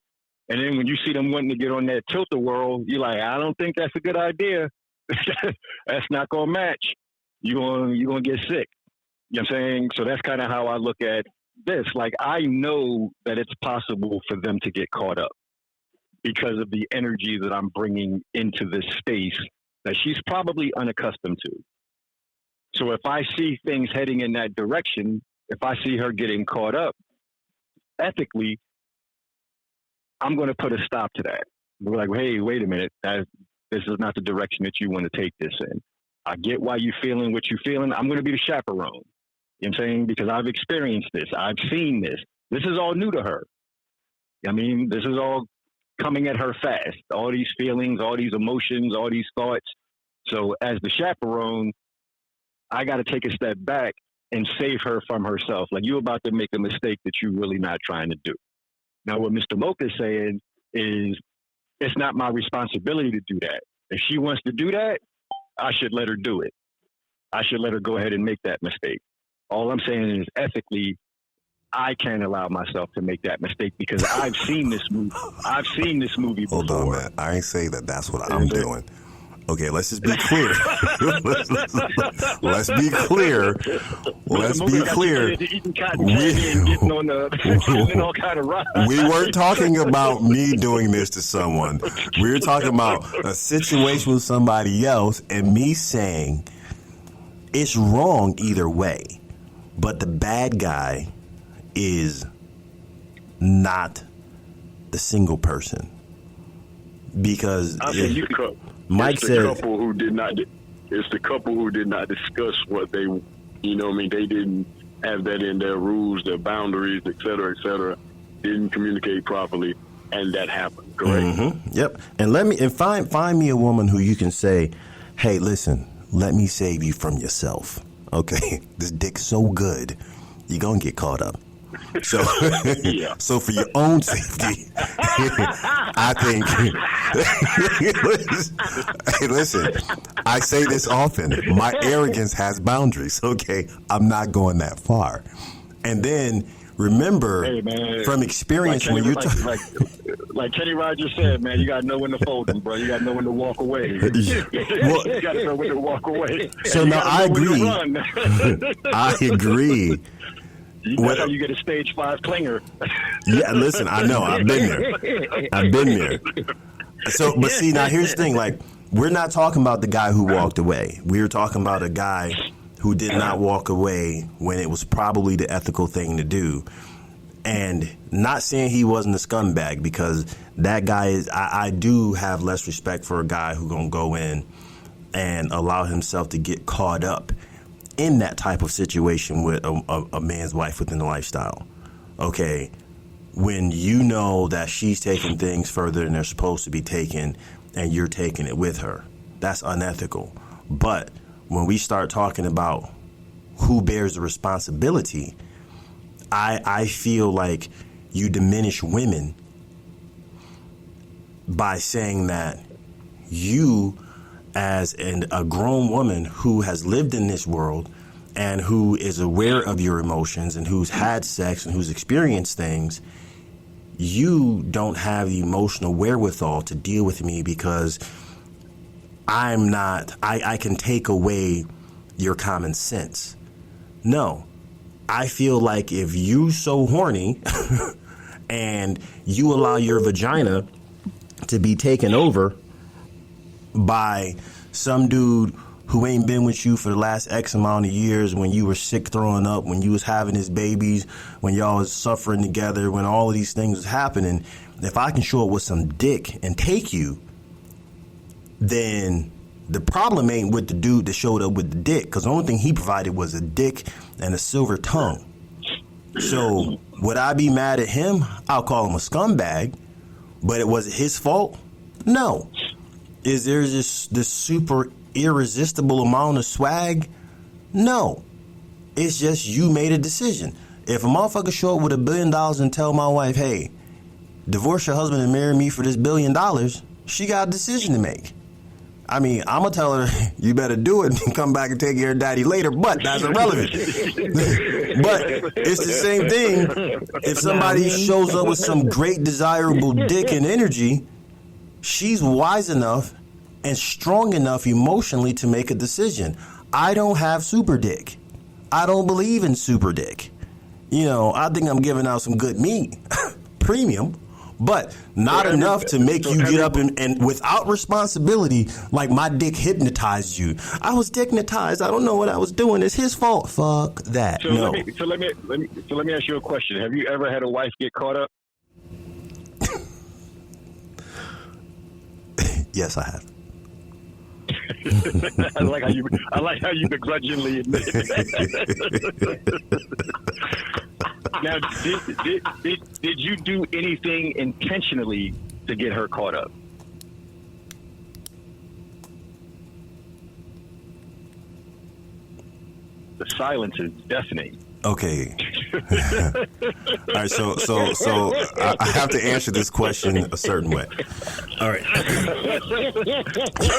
And then when you see them wanting to get on that tilt-a-whirl, you're like, I don't think that's a good idea. That's not going to match. You're going to get sick. You know what I'm saying? So that's kind of how I look at this. Like, I know that it's possible for them to get caught up because of the energy that I'm bringing into this space that she's probably unaccustomed to. So if I see things heading in that direction, if I see her getting caught up, ethically, I'm going to put a stop to that. We're like, hey, wait a minute. This is not the direction that you want to take this in. I get why you're feeling what you're feeling. I'm going to be the chaperone. You know what I'm saying? Because I've experienced this. I've seen this. This is all new to her. I mean, this is all coming at her fast. All these feelings, all these emotions, all these thoughts. So as the chaperone, I got to take a step back and save her from herself. Like, you're about to make a mistake that you're really not trying to do. Now, what Mr. Mocha is saying is, it's not my responsibility to do that. If she wants to do that, I should let her do it. I should let her go ahead and make that mistake. All I'm saying is, ethically, I can't allow myself to make that mistake because I've seen this movie. I've seen this movie before. Hold on, man. I ain't say that that's what I'm doing. Okay, let's just be clear. Let's be clear. Let's be clear. We weren't talking about me doing this to someone. We were talking about a situation with somebody else and me saying it's wrong either way, but the bad guy is not the single person. Because Mike said, it's the couple who did not discuss what they, they didn't have that in their rules, their boundaries, et cetera, didn't communicate properly, and that happened, correct? Mm-hmm. Yep. And find me a woman who you can say, hey, listen, let me save you from yourself. Okay, this dick's so good, you're gonna get caught up. So, so for your own safety, I think. Hey, listen, I say this often. My arrogance has boundaries. Okay, I'm not going that far. And then remember, from experience, when you're like Kenny Rogers said, man, you gotta know when to fold them, bro. You gotta know when to walk away. You gotta know when to walk away. So now I agree. I agree. That's how you get a stage 5 clinger. Yeah, listen, I know. I've been there. So, but see, now here's the thing. Like, we're not talking about the guy who walked away. We're talking about a guy who did not walk away when it was probably the ethical thing to do. And not saying he wasn't a scumbag, because that guy is, I do have less respect for a guy who gonna go in and allow himself to get caught up in that type of situation with a man's wife within the lifestyle. Okay, when you know that she's taking things further than they're supposed to be taken and you're taking it with her, that's unethical. But when we start talking about who bears the responsibility, I feel like you diminish women by saying that you, as a grown woman who has lived in this world and who is aware of your emotions and who's had sex and who's experienced things, you don't have the emotional wherewithal to deal with me because I can take away your common sense. No, I feel like if you so horny and you allow your vagina to be taken over by some dude who ain't been with you for the last X amount of years, when you were sick throwing up, when you was having his babies, when y'all was suffering together, when all of these things was happening, if I can show up with some dick and take you, then the problem ain't with the dude that showed up with the dick, because the only thing he provided was a dick and a silver tongue. So would I be mad at him? I'll call him a scumbag, but it was his fault? No. Is there this super irresistible amount of swag? No. It's just you made a decision. If a motherfucker show up with $1 billion and tell my wife, hey, divorce your husband and marry me for this $1 billion, she got a decision to make. I mean, I'm going to tell her, you better do it and come back and take care of daddy later, but that's irrelevant. But it's the same thing. If somebody shows up with some great desirable dick and energy, she's wise enough and strong enough emotionally to make a decision. I don't have super dick. I don't believe in super dick. You know, I think I'm giving out some good meat, premium, but not enough to make you get up and without responsibility, like my dick hypnotized you. I was dicknotized. I don't know what I was doing. It's his fault. Fuck that. So no. Let me ask you a question. Have you ever had a wife get caught up? Yes, I have. I like how you begrudgingly admit it. Now, did you do anything intentionally to get her caught up? The silence is deafening. Okay. All right. So I have to answer this question a certain way. All right. No,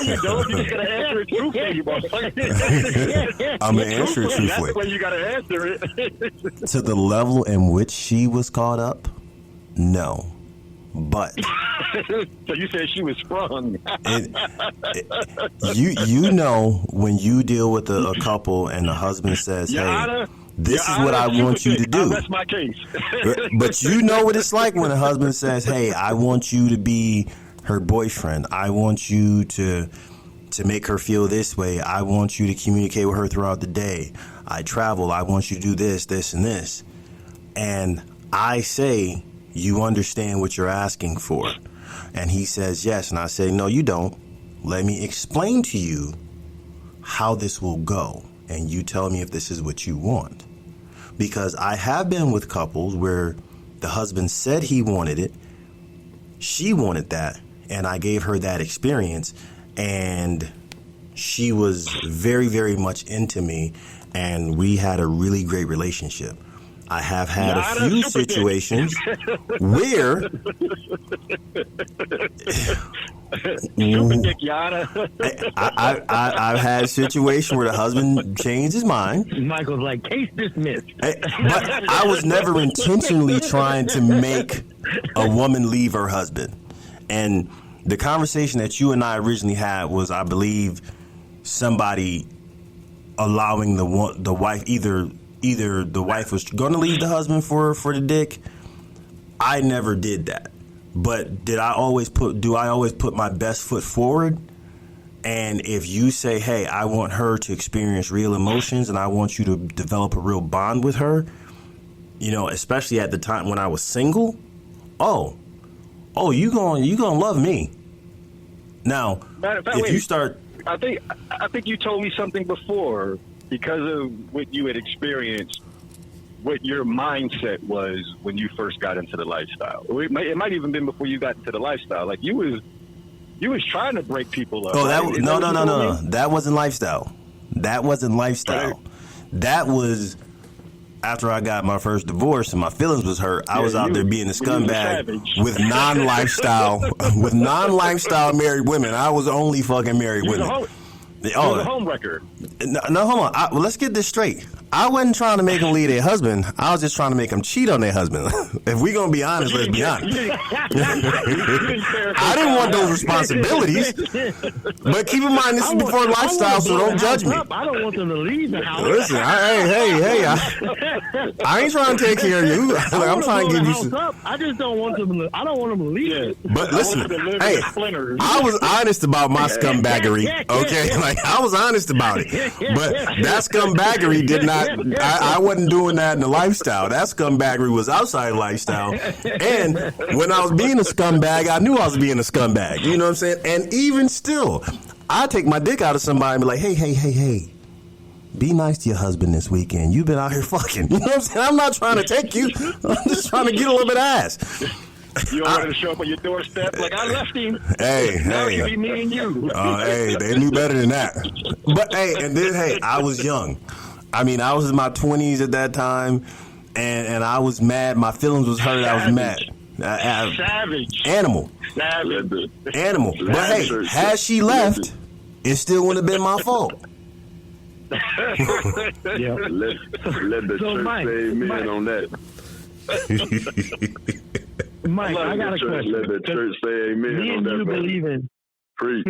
you don't. You just gotta answer it truthfully, motherfucker. I'm gonna answer it truthfully. That's the way you gotta answer it. To the level in which she was caught up, no. But so you said she was sprung. You know, when you deal with a couple and the husband says, Your hey, Honor, this is what I want you to do. That's my case. But you know what it's like when a husband says, hey, I want you to be her boyfriend. I want you to make her feel this way. I want you to communicate with her throughout the day. I travel. I want you to do this, this, and this. And I say, you understand what you're asking for. And he says yes. And I say, no, you don't. Let me explain to you how this will go. And you tell me if this is what you want. Because I have been with couples where the husband said he wanted it. She wanted that. And I gave her that experience. And she was very, very much into me. And we had a really great relationship. I have had a few situations where I've had a situation where the husband changed his mind. Michael's like, case dismissed. But I was never intentionally trying to make a woman leave her husband. And the conversation that you and I originally had was, I believe, somebody allowing the wife either the wife was going to leave the husband for the dick. I never did that. But do I always put my best foot forward? And if you say, hey, I want her to experience real emotions and I want you to develop a real bond with her, you know, especially at the time when I was single, you gonna love me. Now, if you start, I think you told me something before. Because of what you had experienced, what your mindset was when you first got into the lifestyle. It might even been before you got into the lifestyle. Like you was trying to break people up. Oh, right? No. That wasn't lifestyle. That was after I got my first divorce and my feelings was hurt. I was out there being a scumbag with non-lifestyle married women. I was only fucking married women. The home record. No, hold on. Let's get this straight. I wasn't trying to make them leave their husband. I was just trying to make them cheat on their husband. If we're going to be honest, let's be honest. I didn't want those responsibilities. But keep in mind, this is before lifestyle, so don't judge me. I don't want them to leave the house. Listen, hey. I ain't trying to take care of you. I'm trying to give you some. I just don't want them to. I don't want them to leave. But listen, hey, I was honest about my scumbaggery, okay? Like, I was honest about it. But that scumbaggery did not I wasn't doing that in the lifestyle. That scumbaggery was outside lifestyle. And when I was being a scumbag, I knew I was being a scumbag. You know what I'm saying? And even still, I take my dick out of somebody and be like, hey. Be nice to your husband this weekend. You've been out here fucking. You know what I'm saying? I'm not trying to take you. I'm just trying to get a little bit of ass. You don't want to show up on your doorstep like, I left him. Now it be me and you. They knew better than that. But, and then, I was young. I mean, I was in my 20s at that time, and I was mad. My feelings was hurt. I was mad. Savage. Animal. Savage. Animal. But, hey, had she left, it still wouldn't have been my fault. Let the church say amen on that. Mike, I got a question. Let the church say amen Me on and that. you believe in. Preach.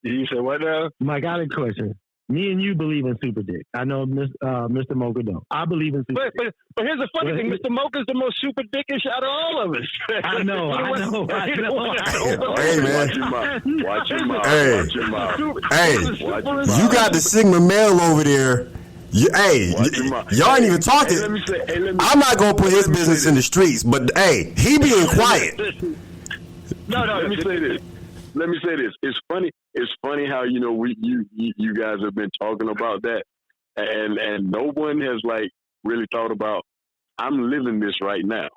You said what now? Mike, I got a question. Me and you believe in super dick. I know Mr. Mocha don't. I believe in super dick. But here's the funny thing. Mr. Mocha's the most super dickish out of all of us. I know. Hey, man. Watch your mouth. Hey, you got the Sigma male over there. Y'all ain't even talking. I'm not going to put his business in the streets, but, hey, he being quiet. No, let me say this. It's funny how, you guys have been talking about that, and no one has, like, really thought about, I'm living this right now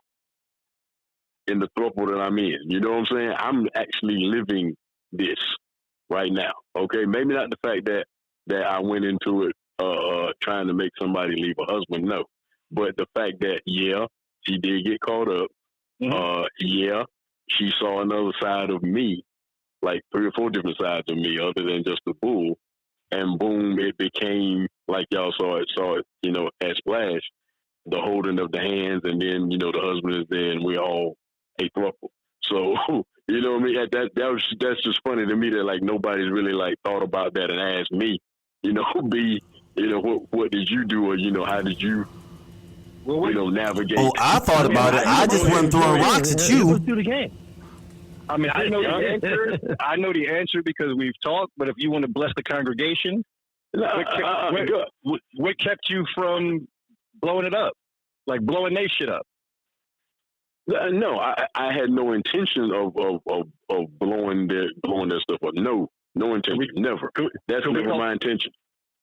in the throuple that I'm in. You know what I'm saying? I'm actually living this right now. Okay? Maybe not the fact that I went into it trying to make somebody leave a husband, no. But the fact that, she did get caught up. Mm-hmm. She saw another side of me, like 3 or 4 different sides of me other than just the bull. And boom, it became, like y'all saw it, at Splash, the holding of the hands, and then, the husband is there, and we're all a throuple. So, you know what I mean? That's just funny to me that, like, nobody's really, like, thought about that and asked me, what did you do, or, how did you, navigate? Oh, I thought about it. I just wasn't throwing rocks at you. Let's do the game. I mean, I know the answer. I know the answer because we've talked. But if you want to bless the congregation, what kept you from blowing it up, like blowing their shit up? No, I had no intention of blowing their stuff up. No intention. Never. That's never my intention.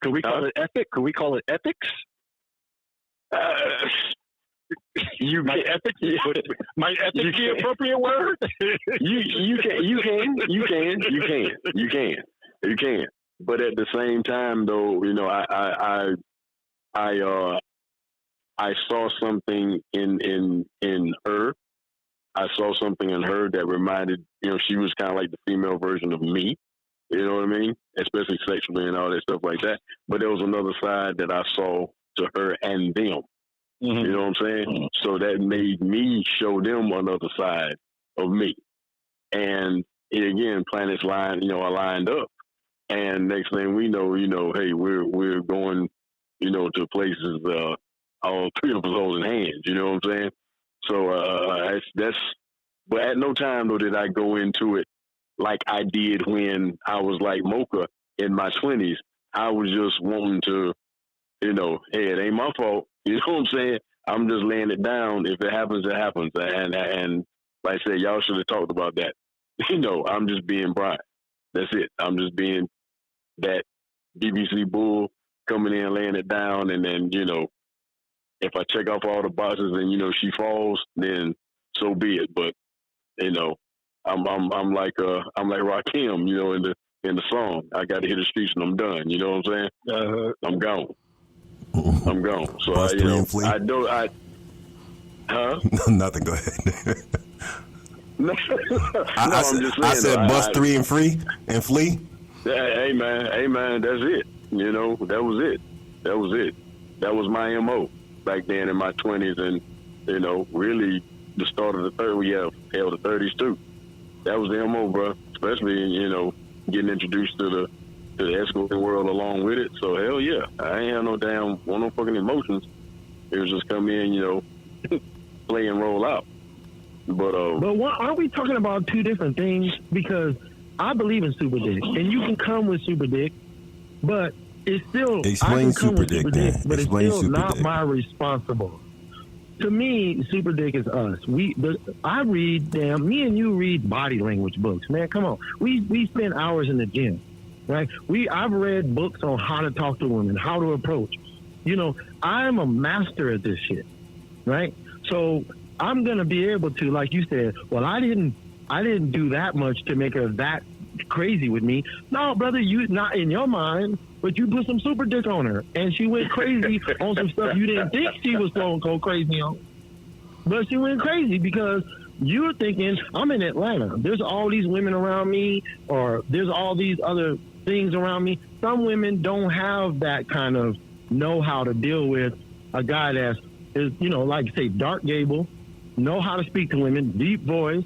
Could we call it ethic? Could we call it ethics? My ethics be the appropriate word? You can. But at the same time, though, I saw something in her. I saw something in her that reminded, she was kind of like the female version of me. You know what I mean? Especially sexually and all that stuff like that. But there was another side that I saw to her and them. Mm-hmm. You know what I'm saying? Mm-hmm. So that made me show them another side of me. And again, planets aligned up. And next thing we know, hey, we're going, to places, all 3 of us holding hands. You know what I'm saying? So but at no time though did I go into it like I did when I was like Mocha in my 20s. I was just wanting to, hey, it ain't my fault. You know what I'm saying? I'm just laying it down. If it happens, it happens. And like I said, y'all should have talked about that. I'm just being Brian. That's it. I'm just being that BBC bull coming in, laying it down, and then, if I check off all the boxes and, she falls, then so be it. But, I'm like Rakim, in the song. I got to hit the streets and I'm done. You know what I'm saying? I'm gone. I'm gone. So I know. Nothing. Go ahead. No, I said bust 3 and free and flee. Hey man, that's it. That was it. That was my MO back then in my 20s, and really the start of the 30s. The 30s too. That was the MO, bro. Especially getting introduced to the escorting world along with it. So hell yeah, I ain't have no fucking emotions. It was just come in, play and roll out. But aren't we talking about 2 different things? Because I believe in super dick, and you can come with super dick, but it's still Explain super dick then. But Explain it's still super not dick. my responsible. To me, super dick is us. Me and you read body language books, man. Come on, we spend hours in the gym, right? I've read books on how to talk to women, how to approach. You know, I'm a master at this shit, right? So I'm gonna be able to, like you said, well, I didn't do that much to make her that crazy with me. No, brother, you not in your mind, but you put some super dick on her, and she went crazy on some stuff you didn't think she was going to go crazy on. But she went crazy because you're thinking, I'm in Atlanta. There's all these women around me, or there's all these other things around me. Some women don't have that kind of know how to deal with a guy that's, you know, like say Dark Gable, know how to speak to women, deep voice,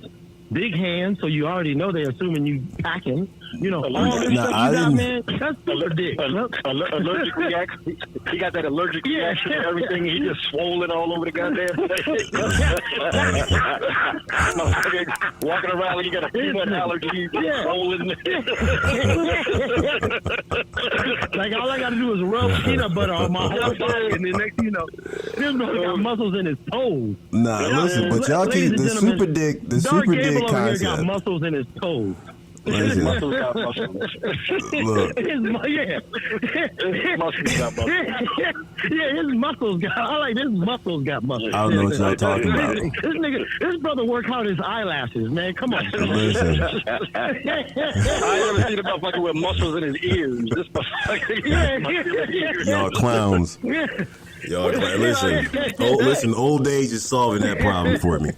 big hands, so you already know they're assuming you packing. You know, all this stuff you got, man, that's super dick. Allergic reaction. He got that allergic reaction to everything. He just swollen all over the goddamn place. Walking around like he got a peanut allergy. Swollen. Like all I got to do is rub peanut butter on my whole body, and then next thing you know, this brother got muscles in his toes. Nah, listen, but y'all keep the super dick Dark Gable over concept. here got muscles in his toes. Listen, Muscles got muscles. look, His muscles got muscles. Yeah, his muscles got. I like his muscles got muscles. I don't know what y'all talking about. This brother work out his eyelashes, man. Come on. Listen, I ain't never seen a motherfucker with muscles in his ears. This motherfucker. y'all clowns. Y'all listen, old age is solving that problem for me.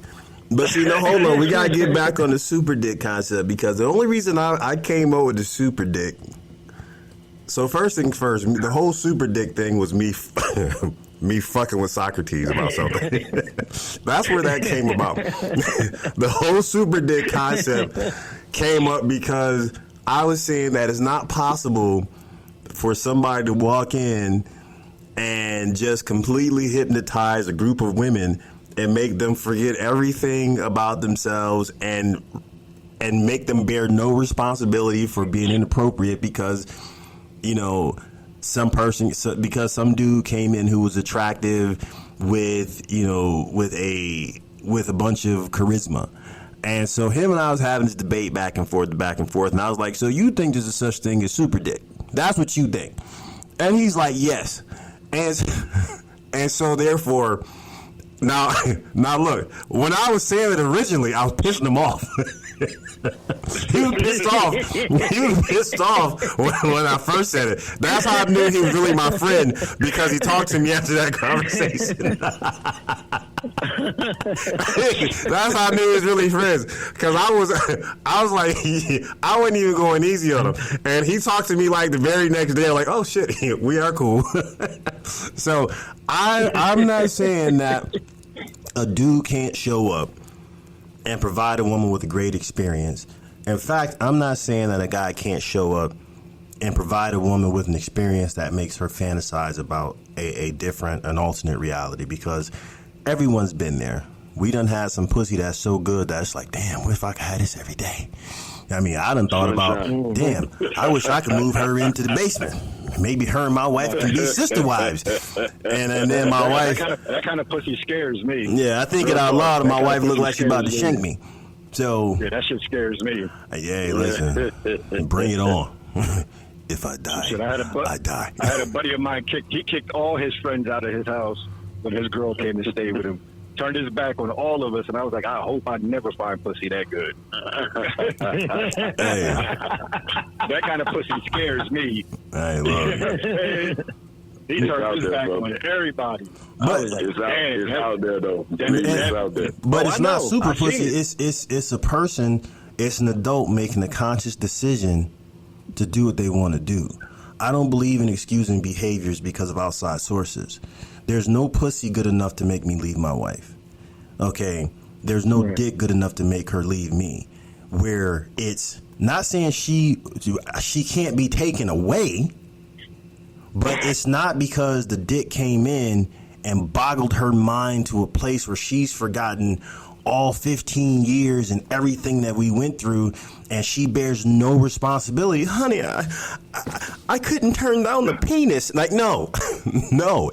But see, no, hold on. We got to get back on the super dick concept, because the only reason I came up with the super dick. So first things first, the whole super dick thing was me fucking with Socrates about something. That's where that came about. The whole super dick concept came up because I was saying that it's not possible for somebody to walk in and just completely hypnotize a group of women and make them forget everything about themselves and make them bear no responsibility for being inappropriate because, you know, because some dude came in who was attractive with, you know, with a bunch of charisma. And so him and I was having this debate back and forth. And I was like, so you think there's a such thing as super dick? That's what you think. And he's like, yes. And so therefore, Now look, when I was saying it originally, I was pissing him off. He was pissed off when I first said it. That's how I knew he was really my friend, because he talked to me after that conversation. That's how I knew he was really friends, because I was like, I wasn't even going easy on him, and he talked to me like the very next day, like, oh shit, we are cool. So I'm not saying that a dude can't show up and provide a woman with a great experience. In fact, I'm not saying that a guy can't show up and provide a woman with an experience that makes her fantasize about an alternate reality, because everyone's been there. We done had some pussy that's so good that it's like, damn, what if I could have this every day? I mean, I done thought about, damn, I wish I could move her into the basement. Maybe her and my wife can be sister wives. And then my wife... That kind of pussy scares me. Yeah, I think it out loud, and my wife looked like she's about to shank me. So... Yeah, that shit scares me. Yeah, listen, bring it on. If I die, I die. I had a buddy of mine, he kicked all his friends out of his house when his girl came to stay with him. Turned his back on all of us, and I was like, I hope I never find pussy that good. Hey. That kind of pussy scares me. I love it. He turned his back on everybody. But It's out there, though. It's out there. But it's not super I've pussy. seen It's a person. It's an adult making a conscious decision to do what they want to do. I don't believe in excusing behaviors because of outside sources. There's no pussy good enough to make me leave my wife. Okay? There's no dick good enough to make her leave me. Where it's not saying she can't be taken away, but it's not because the dick came in and boggled her mind to a place where she's forgotten all 15 years and everything that we went through, and she bears no responsibility. Honey, I couldn't turn down the penis. Like, no, no,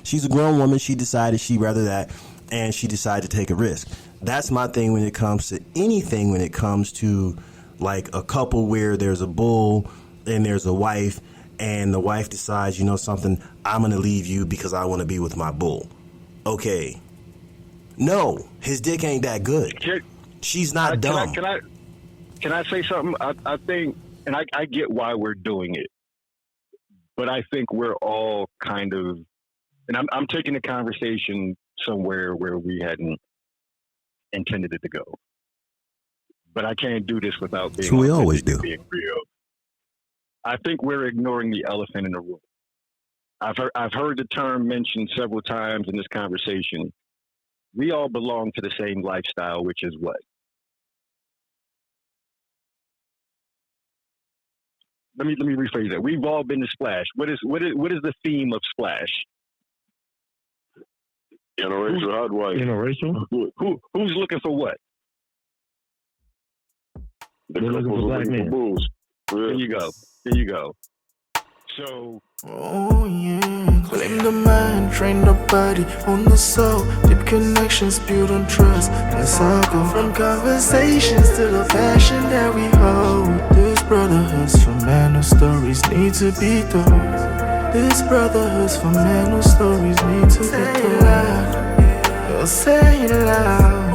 she's a grown woman. She decided she'd rather that, and she decided to take a risk. That's my thing when it comes to anything, when it comes to like a couple where there's a bull and there's a wife, and the wife decides, you know something, I'm going to leave you because I want to be with my bull. Okay. No, his dick ain't that good. She's not dumb. Can I say something? I think, and I get why we're doing it, but I think we're all kind of, and I'm taking the conversation somewhere where we hadn't intended it to go. But I can't do this without being. So we always do. Being real. I think we're ignoring the elephant in the room. I've heard the term mentioned several times in this conversation. We all belong to the same lifestyle, which is what? Let me rephrase that. We've all been to Splash. What is the theme of Splash? Interracial housewife. Interracial? Who's looking for what? They're looking for black men. Bulls. Yeah. There you go. So. Oh yeah, claim the mind, train the body on the soul. Deep connections built on trust. Let's all go from conversations to the passion that we hold. This brotherhood's for men whose stories need to be told. This brotherhood's for men whose stories need to be told. You'll say it loud.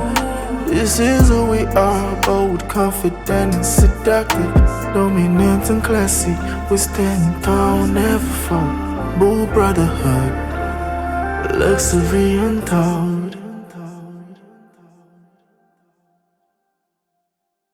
This is who we are, bold, confident and seductive, dominant and classy. We stand tall, never fall. Bull brotherhood, luxury untold.